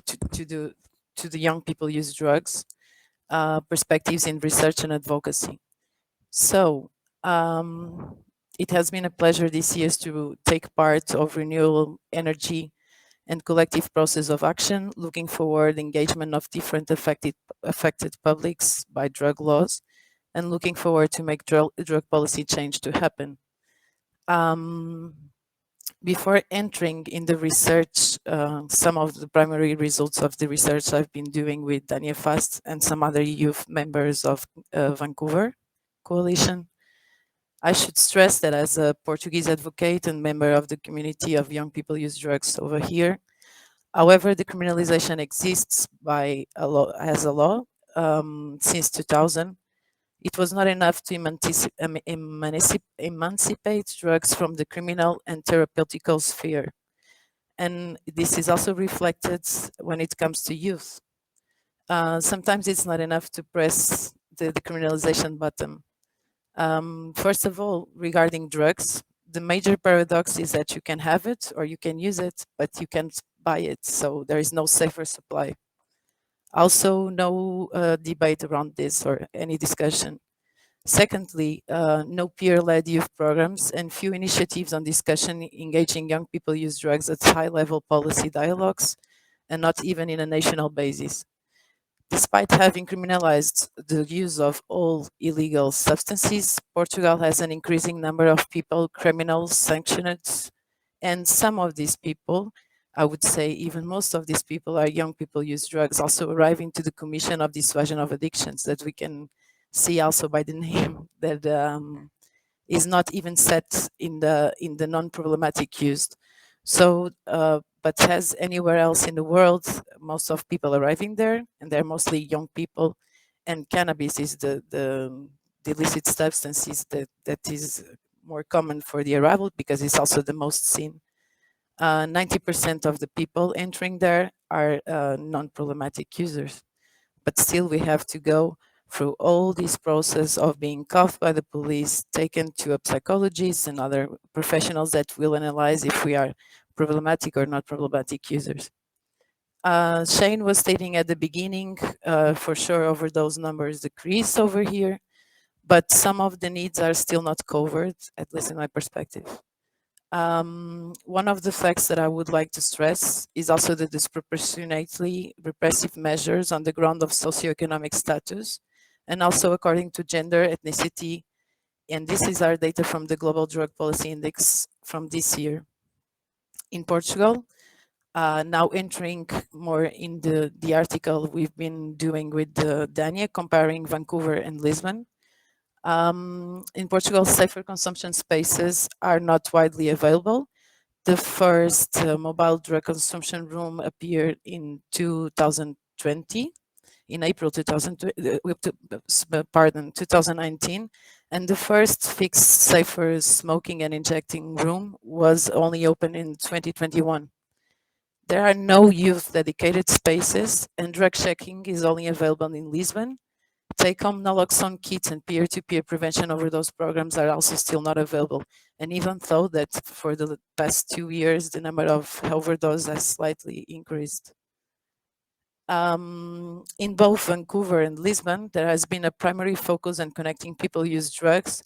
the young people use drugs perspectives in research and advocacy. So it has been a pleasure this year to take part of renewable energy and collective process of action, looking forward engagement of different affected publics by drug laws, and looking forward to make drug policy change to happen. Before entering in the research, some of the primary results of the research I've been doing with Dania Fast and some other youth members of Vancouver Coalition, I should stress that as a Portuguese advocate and member of the community of young people use drugs over here, however, the criminalization exists by a law, as a law since 2000. It was not enough to emancipate drugs from the criminal and therapeutical sphere. And this is also reflected when it comes to youth. Sometimes it's not enough to press the criminalization button. First of all, regarding drugs, the major paradox is that you can have it or you can use it, but you can't buy it. So there is no safer supply. Also, no debate around this or any discussion. Secondly, no peer-led youth programs and few initiatives on discussion engaging young people use drugs at high-level policy dialogues, and not even in a national basis. Despite having criminalized the use of all illegal substances, Portugal has an increasing number of people, criminals, sanctioned, and some of these people, I would say even most of these people, are young people use drugs, also arriving to the Commission of Dissuasion of Addictions that we can see also by the name that is not even set in the non-problematic use. So, but as anywhere else in the world, most of people arriving there, and they're mostly young people, and cannabis is the illicit substances that is more common for the arrival because it's also the most seen. 90% of the people entering there are non-problematic users, but still we have to go through all this process of being cuffed by the police, taken to a psychologist and other professionals that will analyze if we are problematic or not problematic users. Shane was stating at the beginning, for sure overdose numbers decrease over here, but some of the needs are still not covered, at least in my perspective. One of the facts that I would like to stress is also the disproportionately repressive measures on the ground of socioeconomic status, and also according to gender, ethnicity, and this is our data from the Global Drug Policy Index from this year. In Portugal, now entering more in the article we've been doing with Dania, comparing Vancouver and Lisbon. In Portugal, safer consumption spaces are not widely available. The first mobile drug consumption room appeared in 2020, in April 2019, and the first fixed safer smoking and injecting room was only open in 2021. There are no youth dedicated spaces, and drug checking is only available in Lisbon. Take-home naloxone kits and peer-to-peer prevention overdose programs are also still not available. And even though that for the past 2 years, the number of overdoses has slightly increased. In both Vancouver and Lisbon, there has been a primary focus on connecting people use drugs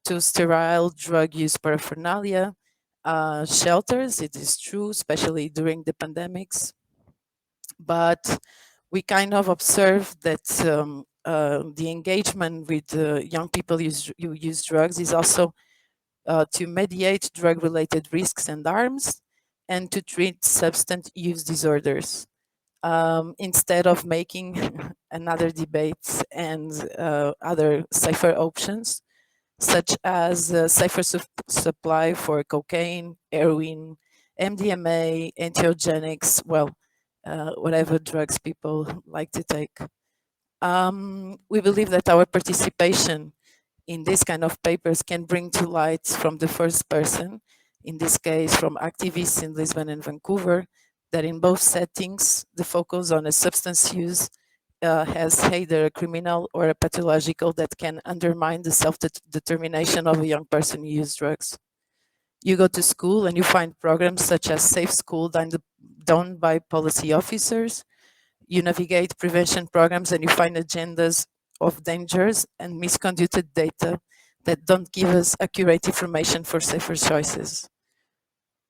to sterile drug use paraphernalia, shelters, it is true, especially during the pandemics. But we kind of observe that the engagement with young people who use drugs is also to mediate drug-related risks and harms and to treat substance use disorders. Instead of making another debate and other safer options, such as safer supply for cocaine, heroin, MDMA, entheogenics, well, whatever drugs people like to take. We believe that our participation in this kind of papers can bring to light from the first person, in this case from activists in Lisbon and Vancouver, that in both settings, the focus on a substance use has either a criminal or a pathological that can undermine the self-determination of a young person who uses drugs. You go to school and you find programs such as Safe School done by policy officers. You navigate prevention programs and you find agendas of dangers and misconducted data that don't give us accurate information for safer choices.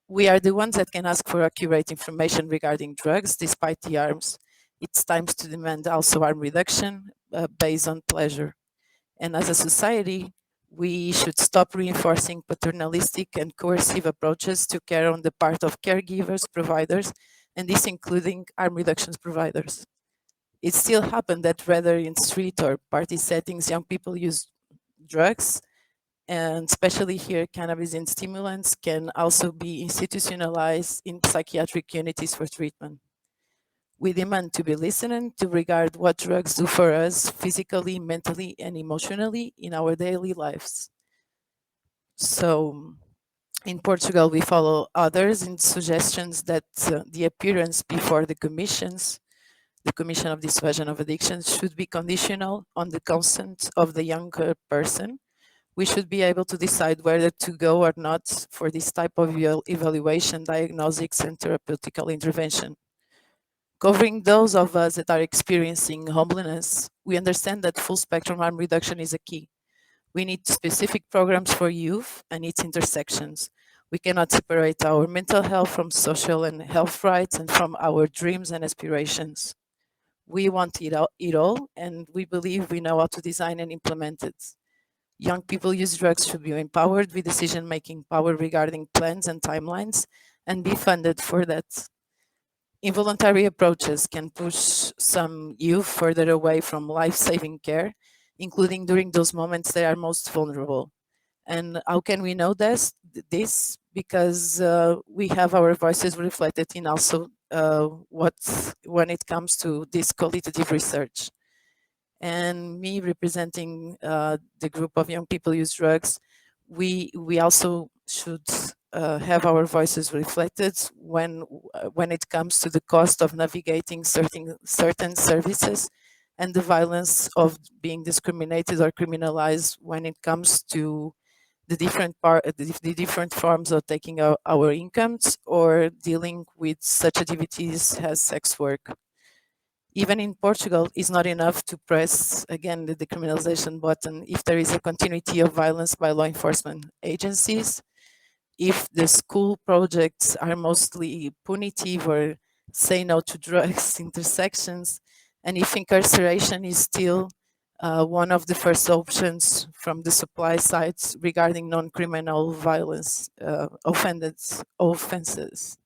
We are the ones that can ask for accurate information regarding drugs despite the harms. It's time to demand also harm reduction based on pleasure. And as a society, we should stop reinforcing paternalistic and coercive approaches to care on the part of caregivers, providers, and this including harm reduction providers. It still happens that whether in street or party settings, young people use drugs, and especially here, cannabis and stimulants can also be institutionalized in psychiatric units for treatment. We demand to be listened to regard what drugs do for us physically, mentally, and emotionally in our daily lives. So in Portugal, we follow others in suggestions that the appearance before the Commission of Dissuasion of Addictions should be conditional on the consent of the younger person. We should be able to decide whether to go or not for this type of evaluation, diagnostics, and therapeutical intervention. Covering those of us that are experiencing homelessness, we understand that full spectrum harm reduction is a key. We need specific programs for youth and its intersections. We cannot separate our mental health from social and health rights and from our dreams and aspirations. We want it all, and we believe we know how to design and implement it. Young people use drugs should be empowered with decision-making power regarding plans and timelines and be funded for that. Involuntary approaches can push some youth further away from life-saving care, including during those moments they are most vulnerable. And how can we know this? Because we have our voices reflected in also when it comes to this qualitative research. And me representing the group of young people who use drugs, we also should have our voices reflected when it comes to the cost of navigating certain services and the violence of being discriminated or criminalized when it comes to the different forms of taking our incomes or dealing with such activities as sex work. Even in Portugal, it's not enough to press, again, the decriminalization button if there is a continuity of violence by law enforcement agencies, if the school projects are mostly punitive or say no to drugs intersections, and if incarceration is still one of the first options from the supply sides regarding non-criminal violence offenses.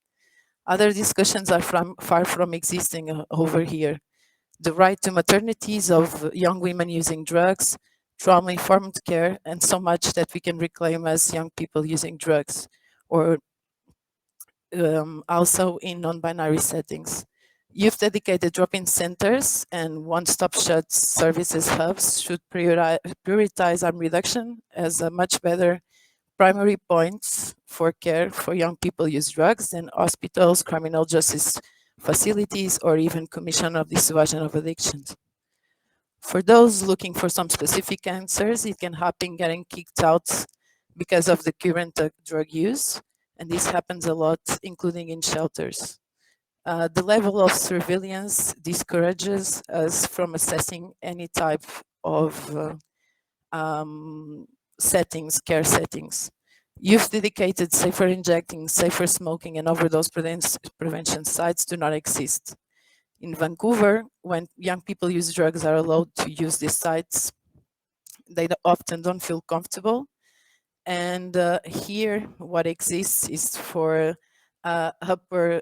Other discussions are far from existing over here. The right to maternities of young women using drugs, trauma-informed care, and so much that we can reclaim as young people using drugs, or also in non-binary settings. Youth-dedicated drop-in centers and one-stop shop services hubs should prioritize harm reduction as a much better primary points for care for young people use drugs than hospitals, criminal justice facilities, or even Commission of Dissuasion of Addictions. For those looking for some specific answers, it can happen getting kicked out because of the current drug use, and this happens a lot, including in shelters. The level of surveillance discourages us from assessing any type of care settings. Youth-dedicated safer injecting, safer smoking, and overdose prevention sites do not exist. in Vancouver, when young people use drugs are allowed to use these sites, they often don't feel comfortable. And here, what exists is for upper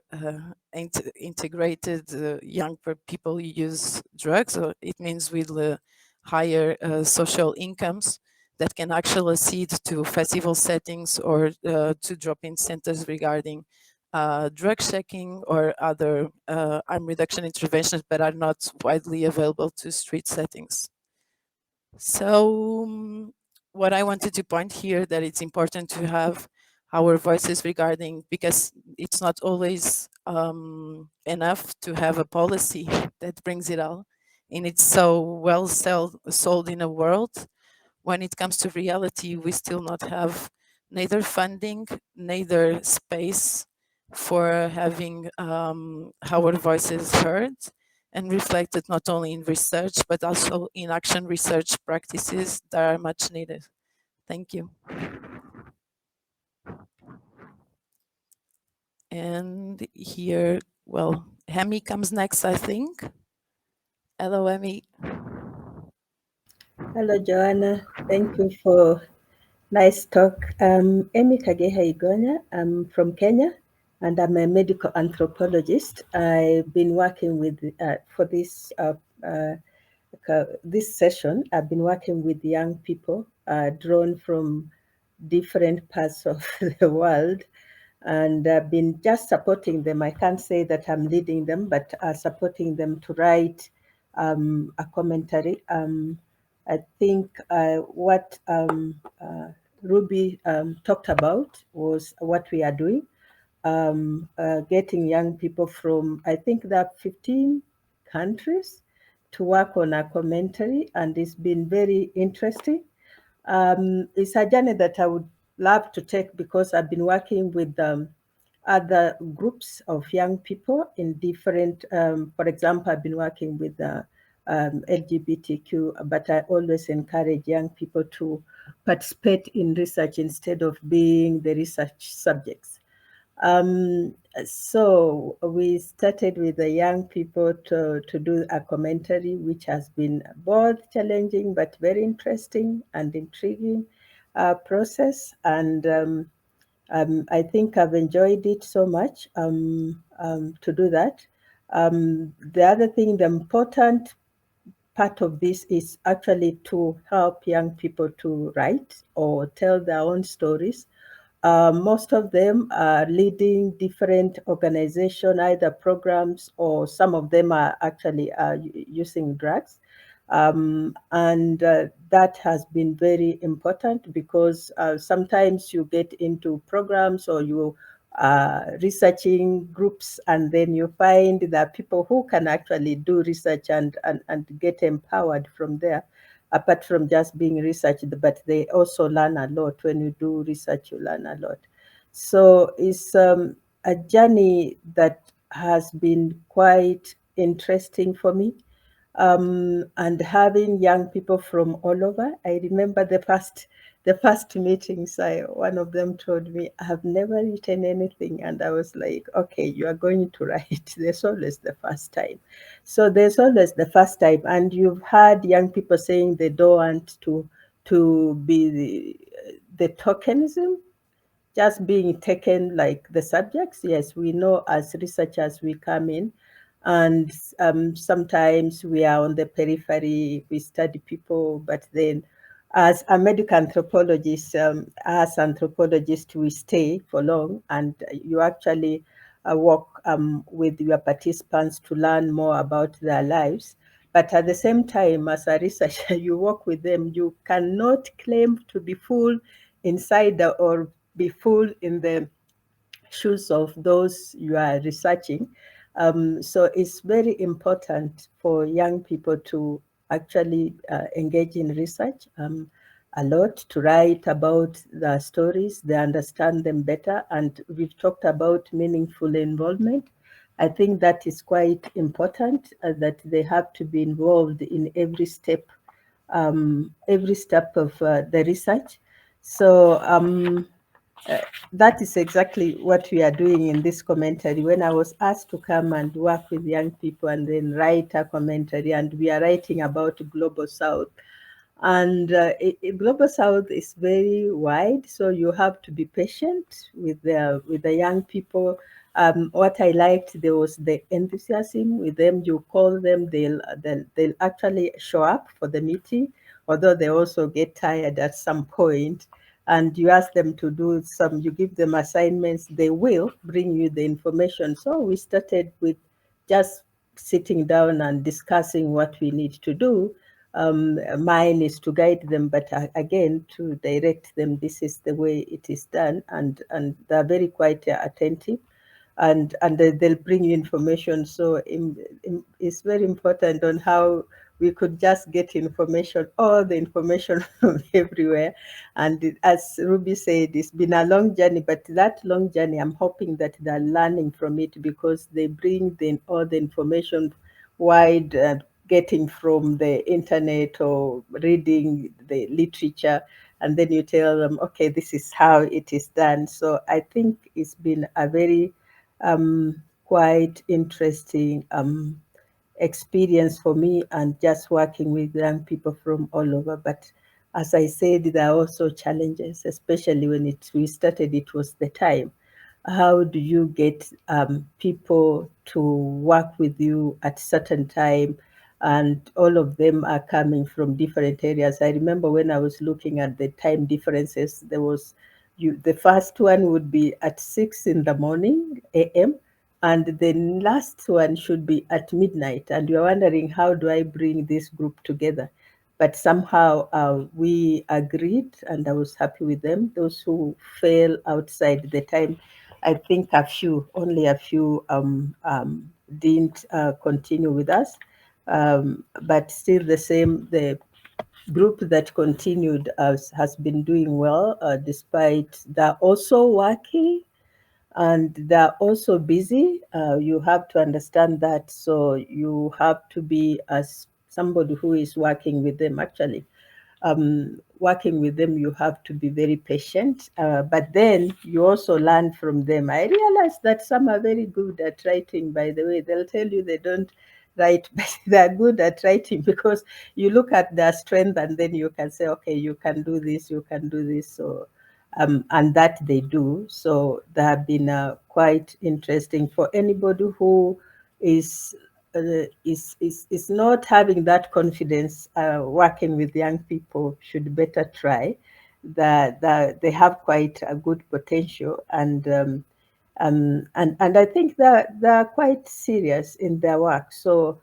integrated young people who use drugs. So it means with higher social incomes that can actually accede to festival settings or to drop-in centers regarding drug checking or other harm reduction interventions, but are not widely available to street settings. So what I wanted to point here that it's important to have our voices regarding, because it's not always enough to have a policy that brings it all. And it's so well sold in a world. When it comes to reality, we still not have neither funding, neither space for having our voices heard and reflected not only in research, but also in action research practices that are much needed. Thank you. And here, well, Hemi comes next, I think. Hello, Hemi.
Hello, Joanna. Thank you for nice talk. Amy Kageha Igonya. I'm from Kenya, and I'm a medical anthropologist. I've been working with for this this session. I've been working with young people drawn from different parts of the world, and I've been just supporting them. I can't say that I'm leading them, but supporting them to write a commentary. I think what Ruby talked about was what we are doing, getting young people from, I think there are 15 countries to work on a commentary, and it's been very interesting. It's a journey that I would love to take because I've been working with other groups of young people in different, for example, I've been working with LGBTQ, but I always encourage young people to participate in research instead of being the research subjects. So we started with the young people to do a commentary, which has been both challenging but very interesting and intriguing process. And I think I've enjoyed it so much to do that. The other thing, the important part of this is actually to help young people to write or tell their own stories. Most of them are leading different organizations, either programs, or some of them are actually using drugs. And that has been very important because sometimes you get into programs or you researching groups, and then you find that people who can actually do research and get empowered from there, apart from just being researched, but they also learn a lot. When you do research, you learn a lot. So it's a journey that has been quite interesting for me. And having young people from all over. I remember the first meetings, one of them told me, I have never written anything. And I was like, okay, you are going to write. There's always the first time. So there's always the first time. And you've heard young people saying they don't want to be the tokenism, just being taken like the subjects. Yes, we know as researchers we come in, and sometimes we are on the periphery, we study people, but then as a medical anthropologist, as anthropologists, we stay for long, and you actually work with your participants to learn more about their lives. But at the same time, as a researcher, you work with them. You cannot claim to be full inside or be full in the shoes of those you are researching. So it's very important for young people to actually engage in research a lot, to write about the stories, they understand them better. And we've talked about meaningful involvement. I think that is quite important, that they have to be involved in every step of the research. So that is exactly what we are doing in this commentary. When I was asked to come and work with young people and then write a commentary, and we are writing about Global South. And Global South is very wide, so you have to be patient with the young people. What I liked, there was the enthusiasm with them. You call them, they'll actually show up for the meeting, although they also get tired at some point. And you ask them to do some, you give them assignments, they will bring you the information. So we started with just sitting down and discussing what we need to do. Mine is to guide them, but again, to direct them, this is the way it is done. And they're very quite attentive. And they'll bring you information. So it's very important on how we could just get information, all the information from everywhere. And as Ruby said, it's been a long journey, but that long journey, I'm hoping that they're learning from it, because they bring all the information wide, getting from the internet or reading the literature, and then you tell them, okay, this is how it is done. So I think it's been a very quite interesting experience for me, and just working with young people from all over. But as I said, there are also challenges, especially when we started, it was the time. How do you get people to work with you at certain time? And all of them are coming from different areas. I remember when I was looking at the time differences, there was the first one would be at 6 in the morning a.m. and the last one should be at midnight. And you're wondering, how do I bring this group together? But somehow we agreed, and I was happy with them. Those who fell outside the time, I think only a few didn't continue with us. But still the group that continued has been doing well, despite they're also working and they're also busy. You have to understand that. So you have to be, as somebody who is working with them, actually working with them, you have to be very patient, but then you also learn from them. I realized that some are very good at writing, by the way. They'll tell you they don't write, but they're good at writing, because you look at their strength and then you can say, okay, you can do this, you can do this. So and that they do. So they have been quite interesting for anybody who is not having that confidence. Working with young people should better try. That they have quite a good potential, and I think that they're quite serious in their work. So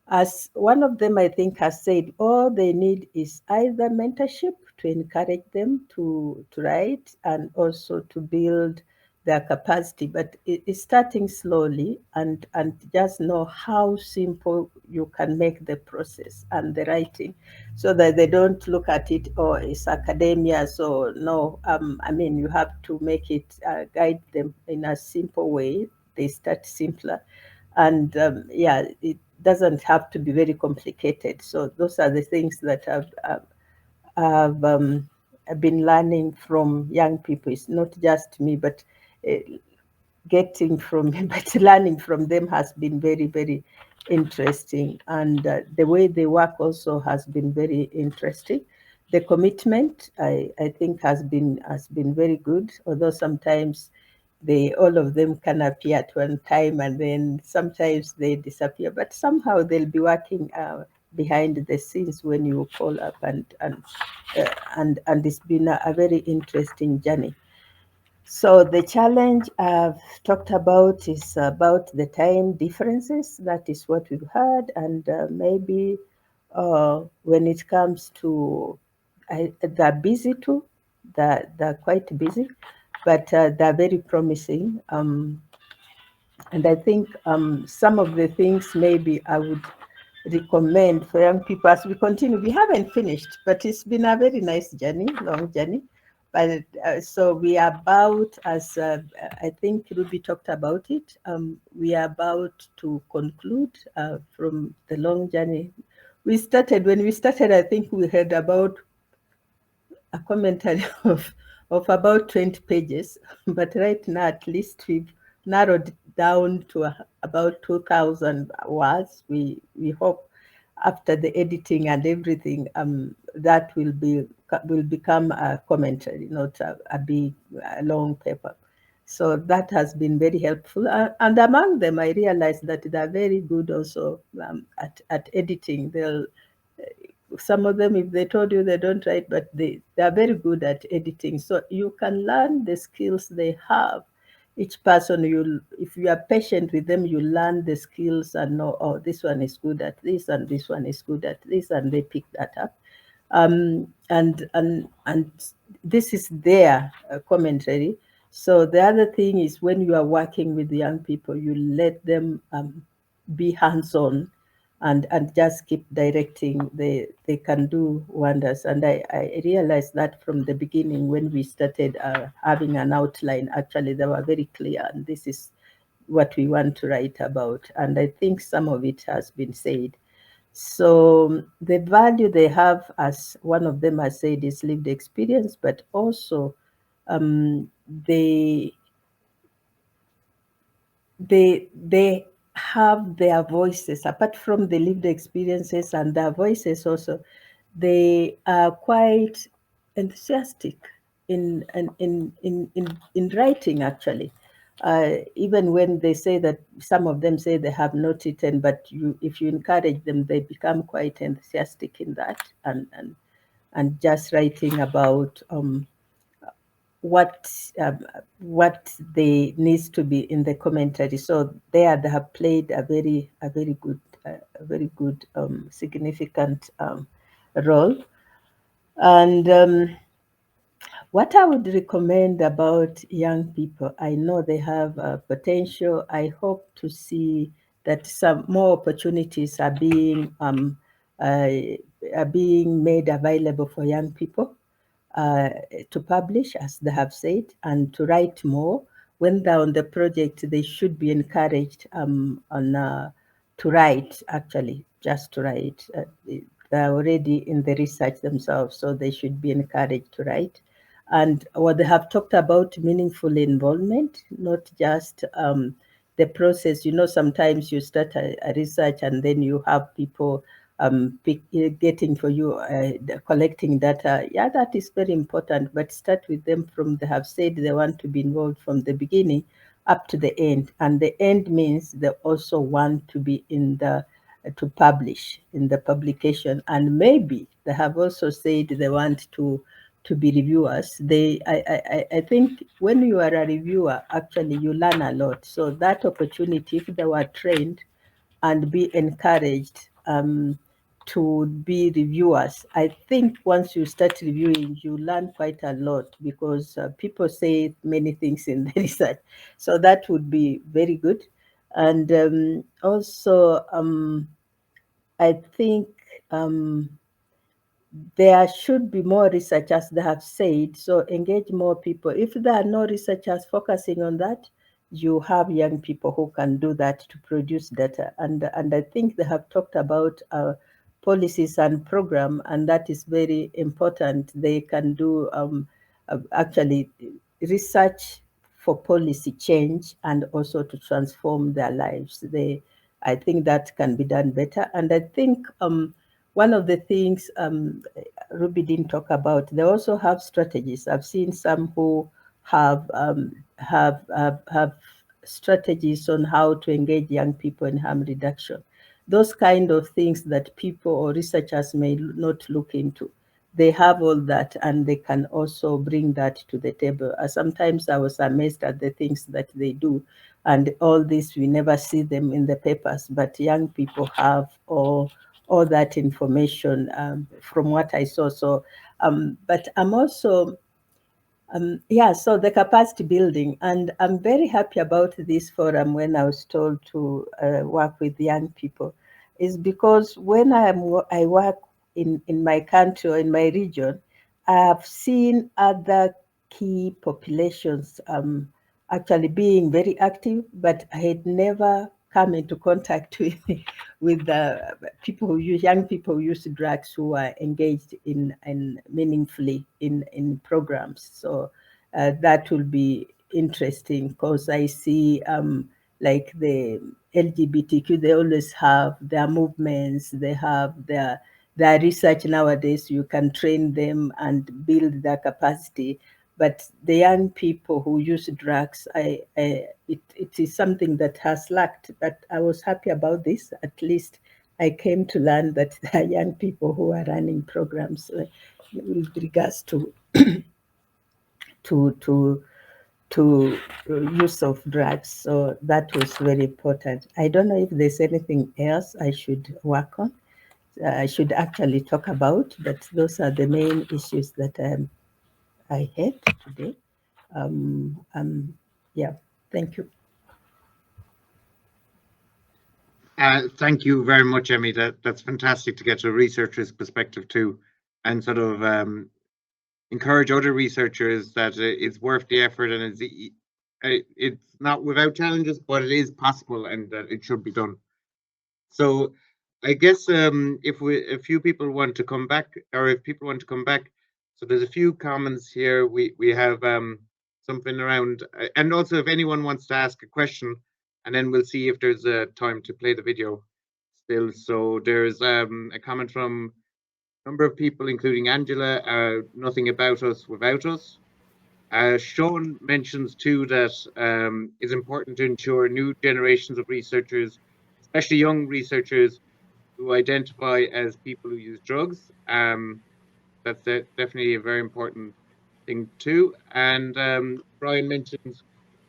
as one of them, I think, has said, all they need is either mentorship to encourage them to write, and also to build their capacity. But it's starting slowly, and just know how simple you can make the process and the writing, so that they don't look at it, oh, it's academia. So no, I mean, you have to make it, guide them in a simple way. They start simpler. And yeah, it doesn't have to be very complicated. So those are the things that I've been learning from young people. It's not just me, but getting from, but learning from them has been very, very interesting. And the way they work also has been very interesting. The commitment, I think, has been very good, although sometimes all of them can appear at one time, and then sometimes they disappear, but somehow they'll be working behind the scenes when you call up, and it's been a very interesting journey. So the challenge I've talked about is about the time differences. That is what we've had, and maybe when it comes to, they're busy too. They're quite busy, but they're very promising. And I think some of the things maybe I would recommend for young people as we continue. We haven't finished, but it's been a very nice journey, long journey. But so we are about, as I think Ruby talked about it, we are about to conclude from the long journey. When we started, I think we had about a commentary of of about 20 pages, but right now at least we've narrowed it down to about 2,000 words. We hope after the editing and everything, that will become a commentary, not a big long paper. So that has been very helpful. And among them, I realized that they're very good also at editing. Some of them, if they told you they don't write, but they are very good at editing. So you can learn the skills they have. Each person, if you are patient with them, you learn the skills and know, oh, this one is good at this, and this one is good at this, and they pick that up. And this is their commentary. So the other thing is, when you are working with young people, you let them be hands-on and just keep directing. They can do wonders. And I realized that from the beginning when we started having an outline. Actually, they were very clear, and this is what we want to write about. And I think some of it has been said. So the value they have, as one of them has said, is lived experience, but also they have their voices. Apart from the lived experiences and their voices also, they are quite enthusiastic in writing, actually. Even when they say that, some of them say they have not written, but if you encourage them, they become quite enthusiastic in that, and just writing about what they needs to be in the commentary. So they have played a very good significant role. And what I would recommend about young people, I know they have potential. I hope to see that some more opportunities are being made available for young people to publish, as they have said, and to write more. When they're on the project, they should be encouraged to write, actually, just to write. They're already in the research themselves, so they should be encouraged to write. And what they have talked about, meaningful involvement, not just the process. Sometimes you start a research and then you have people getting for you, collecting data. Yeah, that is very important, but start with them from they have said they want to be involved from the beginning up to the end. And the end means they also want to be to publish in the publication. And maybe they have also said they want to be reviewers. I think when you are a reviewer, actually you learn a lot. So that opportunity, if they were trained and be encouraged to be reviewers, I think once you start reviewing, you learn quite a lot, because people say many things in the research. So that would be very good. And also, I think there should be more research, as they have said. So engage more people. If there are no researchers focusing on that, you have young people who can do that to produce data. And I think they have talked about policies and program, and that is very important. They can do actually research for policy change and also to transform their lives. I think that can be done better. And I think one of the things Ruby didn't talk about, they also have strategies. I've seen some who have strategies on how to engage young people in harm reduction. Those kind of things that people or researchers may not look into. They have all that, and they can also bring that to the table. Sometimes I was amazed at the things that they do, and all this, we never see them in the papers, but young people have all that information from what I saw. So, but I'm also, so the capacity building, and I'm very happy about this forum. When I was told to work with young people, is because when I work in my country or in my region, I've seen other key populations actually being very active, but I had never come into contact with people who use, young people who use drugs who are engaged in meaningfully in programs. So that will be interesting, because I see like the LGBTQ, they always have their movements, they have their research nowadays. You can train them and build their capacity. But the young people who use drugs, it is something that has lacked. But I was happy about this. At least I came to learn that there are young people who are running programs with regards to use of drugs. So that was very important. I don't know if there's anything else I should work on. I should actually talk about, but those are the main issues that I had today. Yeah, thank you.
Thank you very much, Emmy. That's fantastic to get a researcher's perspective too, and sort of encourage other researchers that it's worth the effort, and it's not without challenges, but it is possible, and that it should be done. So I guess if a few people want to come back, or if people want to come back, so there's a few comments here. We have something around, and also if anyone wants to ask a question, and then we'll see if there's a time to play the video still. So there's a comment from a number of people, including Angela, nothing about us without us. Sean mentions too that it's important to ensure new generations of researchers, especially young researchers, who identify as people who use drugs. That's definitely a very important thing too. And Brian mentions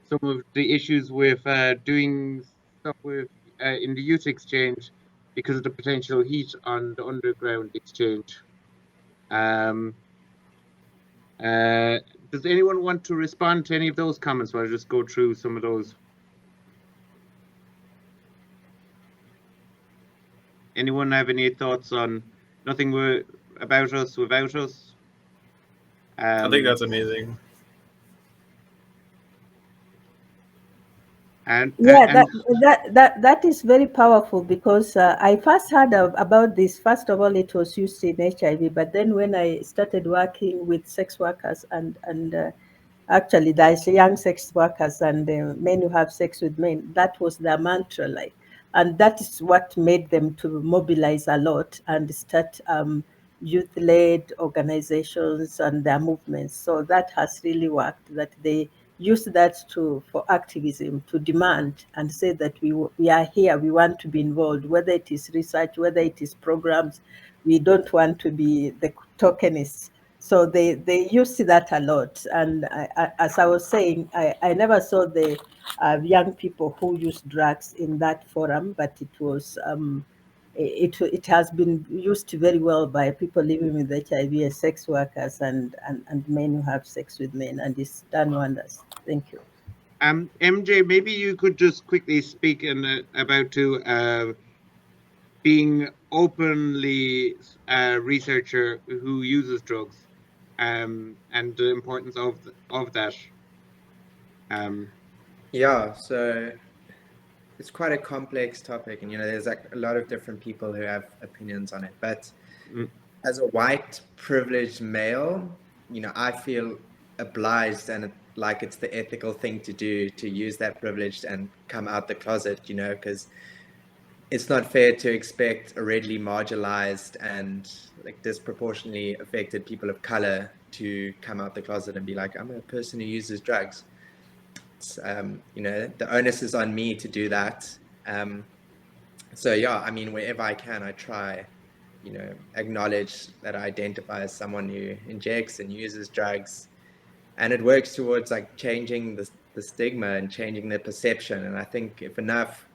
some of the issues with doing stuff with in the youth exchange because of the potential heat on the underground exchange. Does anyone want to respond to any of those comments? I'll just go through some of those. Anyone have any thoughts on nothing about us without us?
I think that's amazing.
And
that is very powerful, because I first heard about this. First of all, it was used in HIV, but then when I started working with sex workers and actually there's young sex workers and men who have sex with men, that was their mantra, like, and that is what made them to mobilize a lot and start youth-led organizations and their movements. So that has really worked, that they use that for activism, to demand and say that we are here, we want to be involved, whether it is research, whether it is programs, we don't want to be the tokenists. So they used that a lot. And as I was saying, I never saw the young people who use drugs in that forum, but it was it has been used very well by people living with HIV as sex workers and men who have sex with men, and it's done wonders. Thank you.
MJ, maybe you could just quickly speak about being openly a researcher who uses drugs, and the importance of that.
Yeah, so it's quite a complex topic, and there's like a lot of different people who have opinions on it. But as a white privileged male, I feel obliged and like it's the ethical thing to do, to use that privilege and come out the closet, because it's not fair to expect a readily marginalized and like disproportionately affected people of color to come out the closet and be like, I'm a person who uses drugs. It's, the onus is on me to do that. So yeah, I mean, wherever I can, I try, acknowledge that I identify as someone who injects and uses drugs, and it works towards like changing the stigma and changing the perception. And I think if enough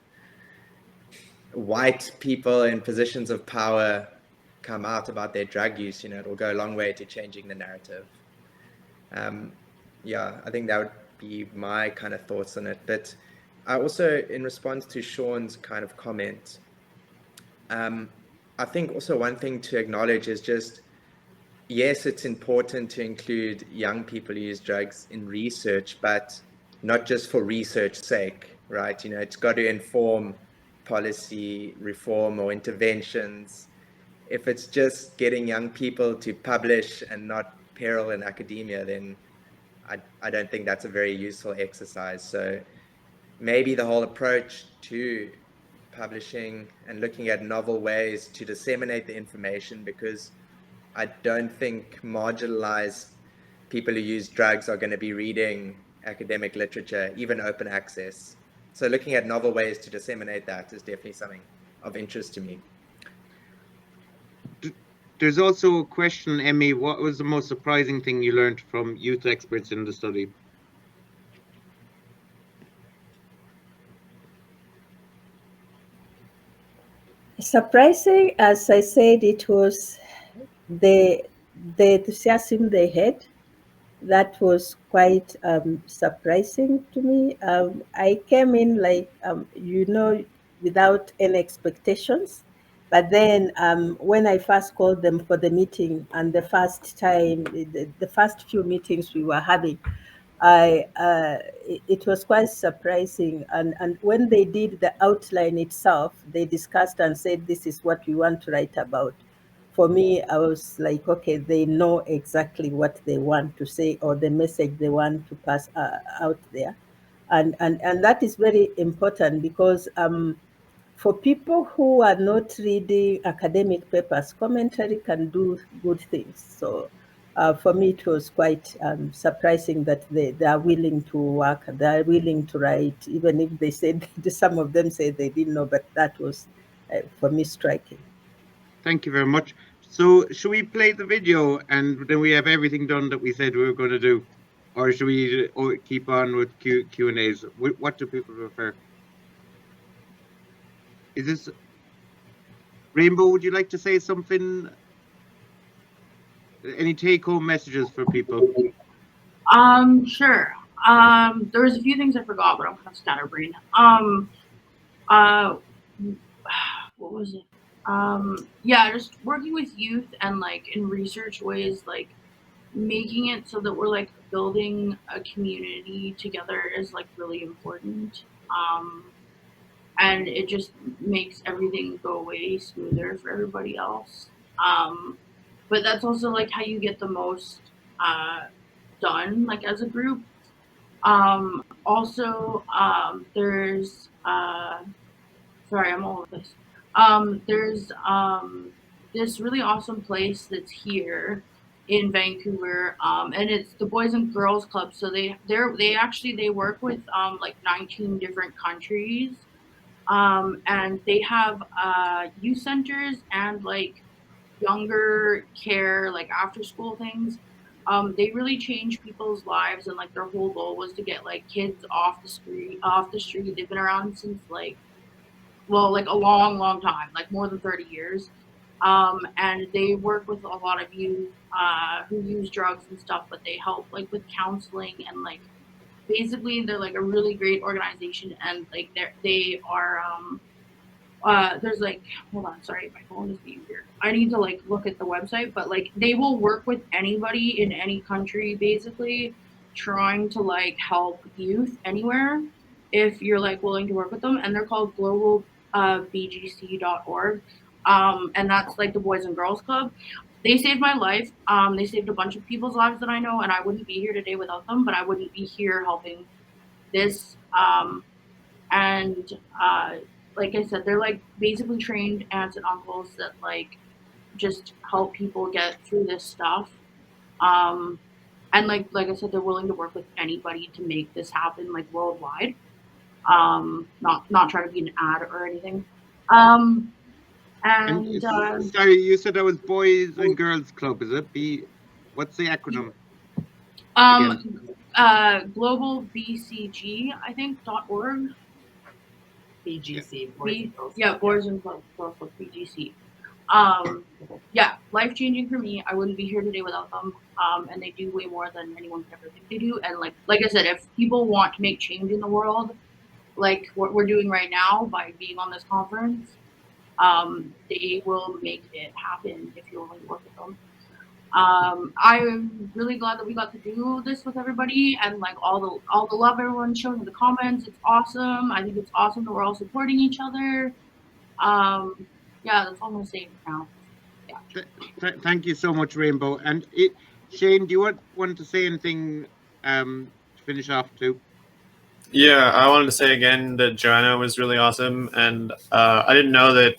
white people in positions of power come out about their drug use, it will go a long way to changing the narrative. Yeah, I think that would be my kind of thoughts on it. But I also, in response to Sean's kind of comment, I think also one thing to acknowledge is just, yes, it's important to include young people who use drugs in research, but not just for research's sake, right? It's got to inform policy reform or interventions, if it's just getting young people to publish and not peril in academia, then I don't think that's a very useful exercise. So maybe the whole approach to publishing and looking at novel ways to disseminate the information, because I don't think marginalized people who use drugs are going to be reading academic literature, even open access. So looking at novel ways to disseminate that is definitely something of interest to me.
There's also a question, Emmy, what was the most surprising thing you learned from youth experts in the study?
Surprising, as I said, it was the enthusiasm they had. That was quite surprising to me. I came in like, without any expectations. But then when I first called them for the meeting, and the first time, the first few meetings we were having, it was quite surprising. And when they did the outline itself, they discussed and said, this is what we want to write about. For me, I was like, okay, they know exactly what they want to say, or the message they want to pass out there. And that is very important, because for people who are not reading academic papers, commentary can do good things. So for me, it was quite surprising that they are willing to work, they are willing to write, even if they said, some of them said they didn't know, but that was, for me, striking.
Thank you very much. So should we play the video and then we have everything done that we said we were going to do? Or should we keep on with Q&As? What do people prefer? Is this... Rainbow, would you like to say something? Any take-home messages for people?
Sure. There was a few things I forgot, but I'm kind of scatterbrained. What was it? Yeah, just working with youth and like in research ways, like making it so that we're like building a community together is like really important. And it just makes everything go way smoother for everybody else. But that's also like how you get the most done, like as a group. Also, there's sorry, I'm all over this. There's this really awesome place that's here in Vancouver, and it's the Boys and Girls Club. So they work with like 19 different countries, and they have youth centers and like younger care, like after school things. They really change people's lives, and like their whole goal was to get like kids off the street. They've been around since like, well, like a long, long time, like more than 30 years. And they work with a lot of youth who use drugs and stuff, but they help like with counseling and like basically they're like a really great organization, and like they are there's like, hold on, sorry, my phone is being weird. I need to like look at the website, but like they will work with anybody in any country, basically trying to like help youth anywhere if you're like willing to work with them. And they're called global bgc.org. And that's like the Boys and Girls Club. They saved my life. They saved a bunch of people's lives that I know, and I wouldn't be here today without them, but I wouldn't be here helping this. And like I said, they're like basically trained aunts and uncles that like just help people get through this stuff. And like I said, they're willing to work with anybody to make this happen, like worldwide. Not trying to be an ad or anything. And
sorry, you said that was Boys and Girls Club, is it? What's the acronym?
Global BCG, I think .org.
BGC.
Boys and Girls Club, BGC. Yeah, life changing for me. I wouldn't be here today without them. And they do way more than anyone could ever think they do. And like I said, if people want to make change in the world, like what we're doing right now by being on this conference, they will make it happen if you're willing to work with them. I'm really glad that we got to do this with everybody and like all the love everyone's showing in the comments. It's awesome. I think it's awesome that we're all supporting each other. Yeah, that's all I'm gonna say for now.
Thank you so much, Rainbow. And Shane, do you want to say anything to finish off too?
Yeah, I wanted to say again that Joanna was really awesome, and I didn't know that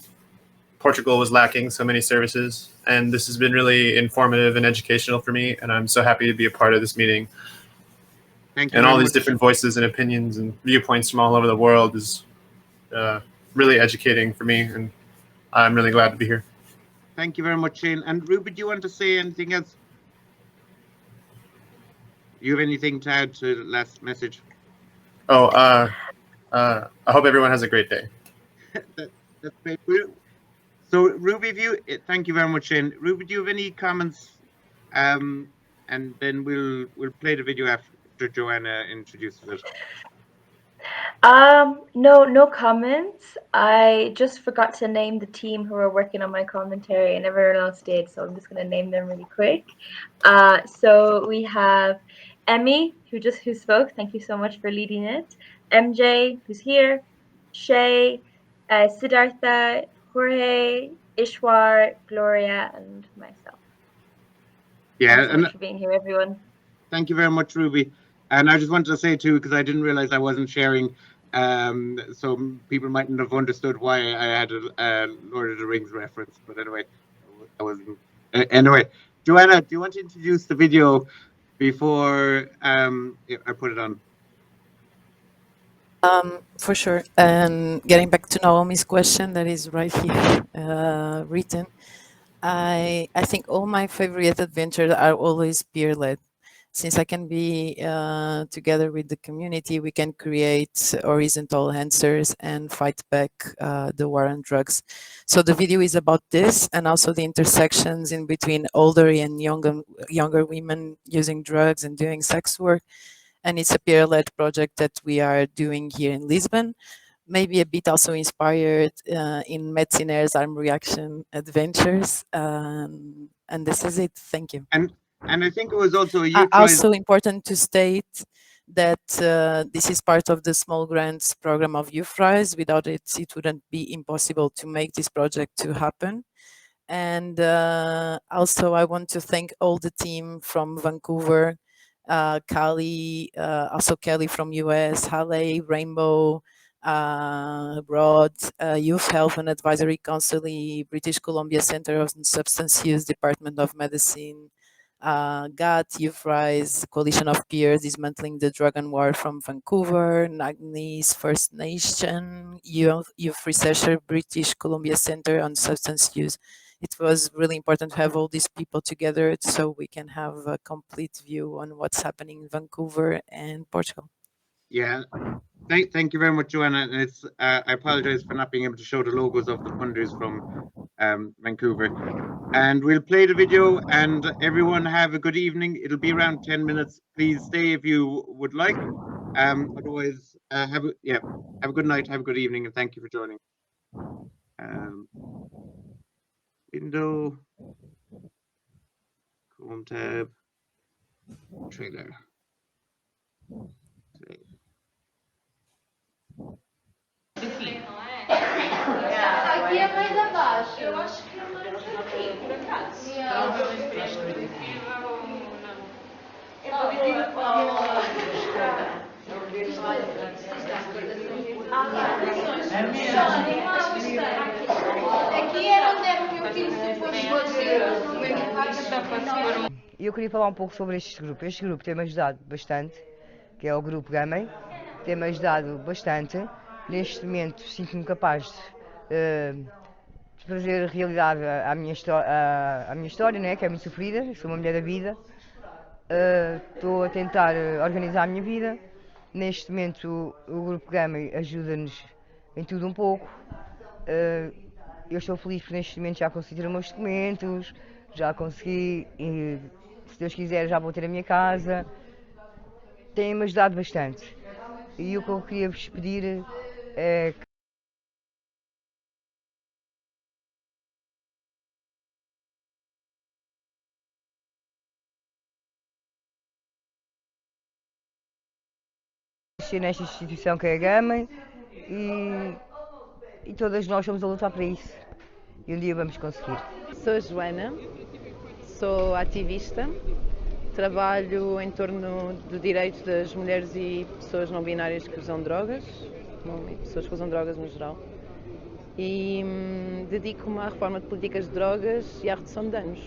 Portugal was lacking so many services, and this has been really informative and educational for me, and I'm so happy to be a part of this meeting.
Thank you.
And all
very
these
much.
different voices and opinions and viewpoints from all over the world is really educating for me, and I'm really glad to be here.
Thank you very much, Shane. And Ruby, do you want to say anything else? You have anything to add to the last message?
Oh, I hope everyone has a great day.
That's great. So Ruby, thank you very much, Shane. Ruby, do you have any comments? And then we'll play the video after Joanna introduces it.
No comments. I just forgot to name the team who are working on my commentary, and everyone else did, so I'm just gonna name them really quick. So we have Emmy, who spoke. Thank you so much for leading it. MJ, who's here. Shay, Siddhartha, Jorge, Ishwar, Gloria, and myself.
Yeah,
Thanks so much for being here, everyone.
Thank you very much, Ruby. And I just wanted to say too, because I didn't realize I wasn't sharing, so people mightn't have understood why I had a Lord of the Rings reference. But anyway, I wasn't. Anyway, Joanna, do you want to introduce the video before I put it on?
For sure. And getting back to Naomi's question that is right here written, I think all my favorite adventures are always peer-led. Since I can be together with the community, we can create horizontal answers and fight back the war on drugs. So the video is about this, and also the intersections in between older and younger women using drugs and doing sex work. And it's a peer-led project that we are doing here in Lisbon. Maybe a bit also inspired in Medicine's Arm Reaction Adventures. And this is it. Thank you.
And I think it was also
also important to state that this is part of the small grants program of YouthRise. Without it, it wouldn't be impossible to make this project to happen. And also, I want to thank all the team from Vancouver, Kali, also Kelly from US, Halle, Rainbow, Rod, Youth Health and Advisory Council, British Columbia Center on Substance Use, Department of Medicine, GAT, YouthRise, Coalition of Peers, Dismantling the Drug and War from Vancouver, Nagnis First Nation, Youth Researcher, British Columbia Center on Substance Use. It was really important to have all these people together so we can have a complete view on what's happening in Vancouver and Portugal.
Yeah, thank you very much, Joanna. And it's I apologize for not being able to show the logos of the funders from Vancouver. And we'll play the video, and everyone have a good evening. It'll be around 10 minutes. Please stay if you would like. Otherwise, have a good night, have a good evening, and thank you for joining. Window, Chrome tab, trailer.
Aqui é mais abaixo. Eu acho que é mais aqui, por acaso. É para dividir aqui era onde era o meu filho depois
Eu queria falar um pouco sobre este grupo. Este grupo tem-me ajudado bastante, que é o grupo Gamem. Tem-me ajudado bastante. Neste momento sinto-me capaz de fazer realidade a minha história, né, que é muito sofrida. Sou uma mulher da vida. Estou a tentar organizar a minha vida. Neste momento o grupo Gamem ajuda-nos em tudo um pouco. Eu estou feliz porque neste momento já consegui ter os meus documentos, já consegui, e, se Deus quiser, já vou ter a minha casa. Tem-me ajudado bastante. E o que eu queria vos pedir é que Nesta instituição que é a Gama e todas nós estamos a lutar para isso. E um dia vamos conseguir.
Sou a Joana, sou ativista, trabalho em torno do direito das mulheres e pessoas não binárias que usam drogas, e pessoas que usam drogas no geral. E dedico-me à reforma de políticas de drogas e à redução de danos.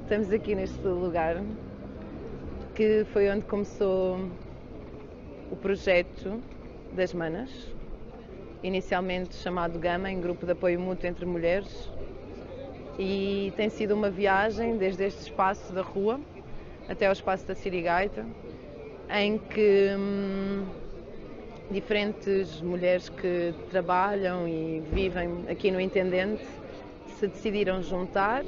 Estamos aqui neste lugar, que foi onde começou o projeto das Manas, inicialmente chamado Gama, em grupo de apoio mútuo entre mulheres, e tem sido uma viagem desde este espaço da rua até ao espaço da Sirigaita, em que diferentes mulheres que trabalham e vivem aqui no Intendente se decidiram juntar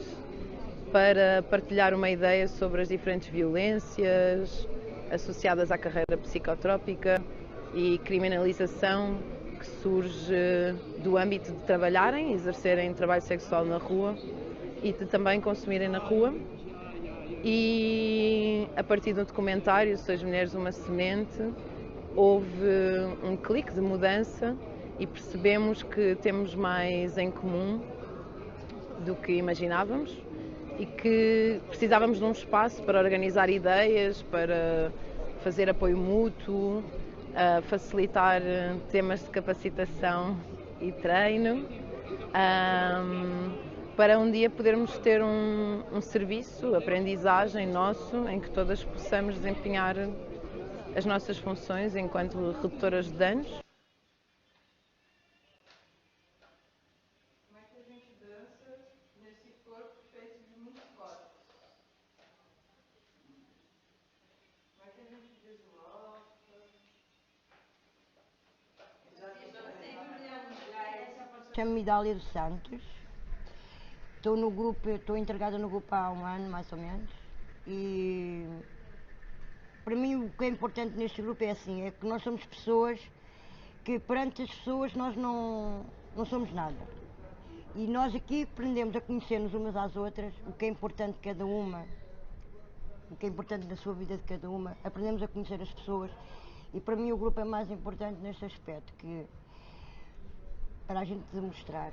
para partilhar uma ideia sobre as diferentes violências associadas à carreira psicotrópica e criminalização que surge do âmbito de trabalharem, exercerem trabalho sexual na rua e de também consumirem na rua. E a partir do documentário Seis Mulheres, uma Semente, houve um clique de mudança e percebemos que temos mais em comum do que imaginávamos e que precisávamos de um espaço para organizar ideias, para fazer apoio mútuo, facilitar temas de capacitação e treino, para um dia podermos ter um serviço, aprendizagem nosso, em que todas possamos desempenhar as nossas funções enquanto redutoras de danos.
Como é que a gente dança nesse corpo feito de muitos corpos? Como é que a gente desloca? Chamo-me Dália dos Santos. Estou no grupo, estou integrada no grupo há um ano, mais ou menos. E para mim o que é importante neste grupo é assim, é que nós somos pessoas que perante as pessoas nós não somos nada. E nós aqui aprendemos a conhecer-nos umas às outras, o que é importante de cada uma, o que é importante na sua vida de cada uma, aprendemos a conhecer as pessoas e para mim o grupo é mais importante neste aspecto, que para a gente demonstrar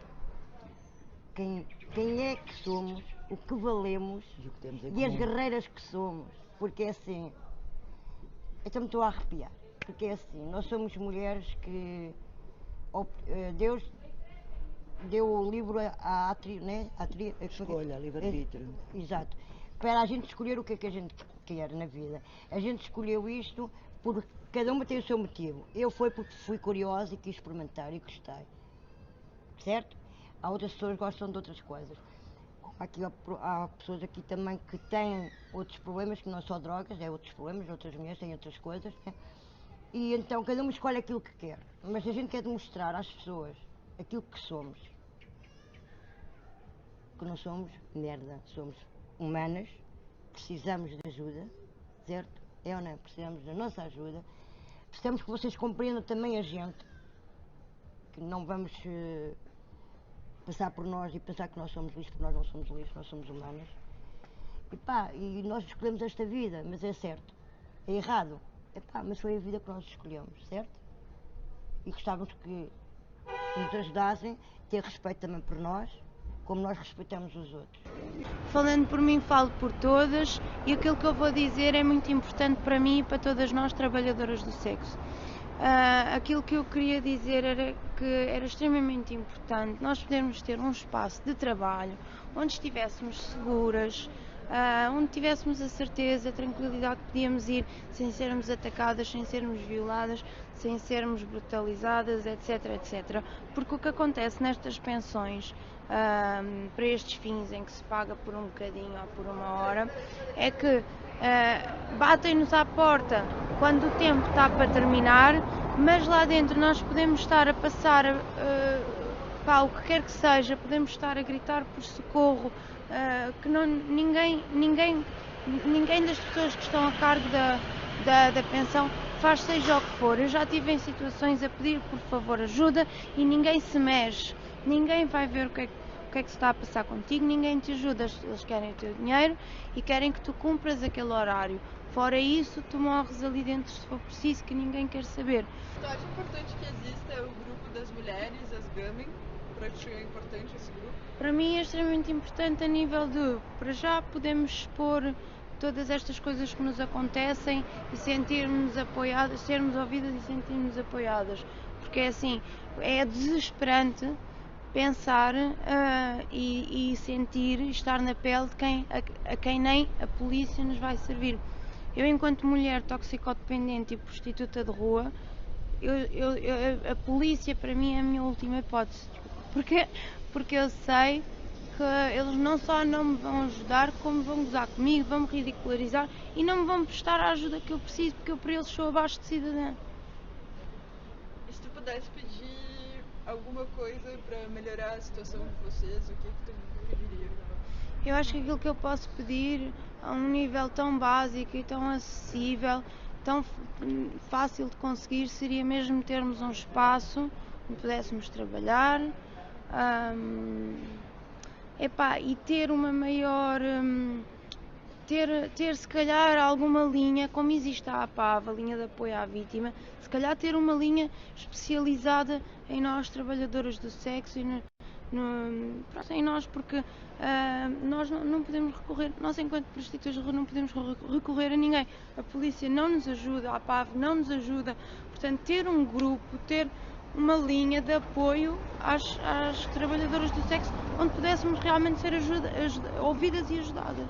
quem é que somos, o que valemos e as guerreiras que somos, porque é assim, eu me estou a arrepiar, porque é assim, nós somos mulheres que Deus deu o livro à escolha, livre-arbítrio. Exato, para a gente escolher o que é que a gente quer na vida. A gente escolheu isto porque cada uma tem o seu motivo. Eu foi porque fui curiosa e quis experimentar e gostei, certo? Há outras pessoas que gostam de outras coisas. Aqui há pessoas aqui também que têm outros problemas, que não só drogas, é outros problemas, outras mulheres têm outras coisas, né? E então cada uma escolhe aquilo que quer, mas a gente quer demonstrar às pessoas aquilo que somos, que não somos merda, somos humanas, precisamos de ajuda, certo? É ou não? Precisamos da nossa ajuda, precisamos que vocês compreendam também a gente, que não vamos passar por nós e pensar que nós somos lixo, porque nós não somos lixo, nós somos humanas. E pá, e nós escolhemos esta vida, mas é certo, é errado, mas foi a vida que nós escolhemos, certo? E gostávamos que nos ajudassem, ter respeito também por nós, como nós respeitamos os outros.
Falando por mim, falo por todas, e aquilo que eu vou dizer é muito importante para mim e para todas nós, trabalhadoras do sexo. Aquilo que eu queria dizer era que era extremamente importante nós podermos ter um espaço de trabalho onde estivéssemos seguras, onde tivéssemos a certeza, a tranquilidade que podíamos ir sem sermos atacadas, sem sermos violadas, sem sermos brutalizadas, etc, etc. Porque o que acontece nestas pensões, para estes fins em que se paga por um bocadinho ou por uma hora, é que batem-nos à porta quando o tempo está para terminar, mas lá dentro nós podemos estar a passar o que quer que seja, podemos estar a gritar por socorro, que não, ninguém das pessoas que estão a cargo da pensão faz seja o que for. Eu já estive em situações a pedir por favor ajuda e ninguém se mexe, ninguém vai ver que é que se está a passar contigo, ninguém te ajuda, eles querem o teu dinheiro e querem que tu cumpras aquele horário. Fora isso, tu morres ali dentro se for preciso, que ninguém quer saber.
Tu acha importante que exista o grupo das mulheres, as Gamen? Para ti é importante esse grupo?
Para mim é extremamente importante a nível de, para já, podemos expor todas estas coisas que nos acontecem e sentirmos apoiadas, sermos ouvidas e sentirmos apoiadas. Porque é assim, é desesperante pensar e sentir, estar na pele de quem, a quem nem a polícia nos vai servir. Eu, enquanto mulher toxicodependente e prostituta de rua, a polícia para mim é a minha última hipótese. Porque eu sei que eles não só não me vão ajudar, como vão gozar comigo, vão me ridicularizar e não me vão prestar a ajuda que eu preciso, porque eu para eles sou abaixo de cidadã.
E se tu pudesse pedir alguma coisa para melhorar a situação de vocês, o que tu pediria?
Eu acho que aquilo que eu posso pedir a um nível tão básico e tão acessível, tão fácil de conseguir, seria mesmo termos um espaço onde pudéssemos trabalhar, e ter uma maior, ter se calhar alguma linha, como existe a APAV, a linha de apoio à vítima, se calhar ter uma linha especializada em nós, trabalhadoras do sexo, e em nós, porque nós não podemos recorrer, nós enquanto prostitutas de rua não podemos recorrer a ninguém, a polícia não nos ajuda, a APAV não nos ajuda, portanto ter um grupo, ter uma linha de apoio às trabalhadoras do sexo onde pudéssemos realmente ser ouvidas e ajudadas.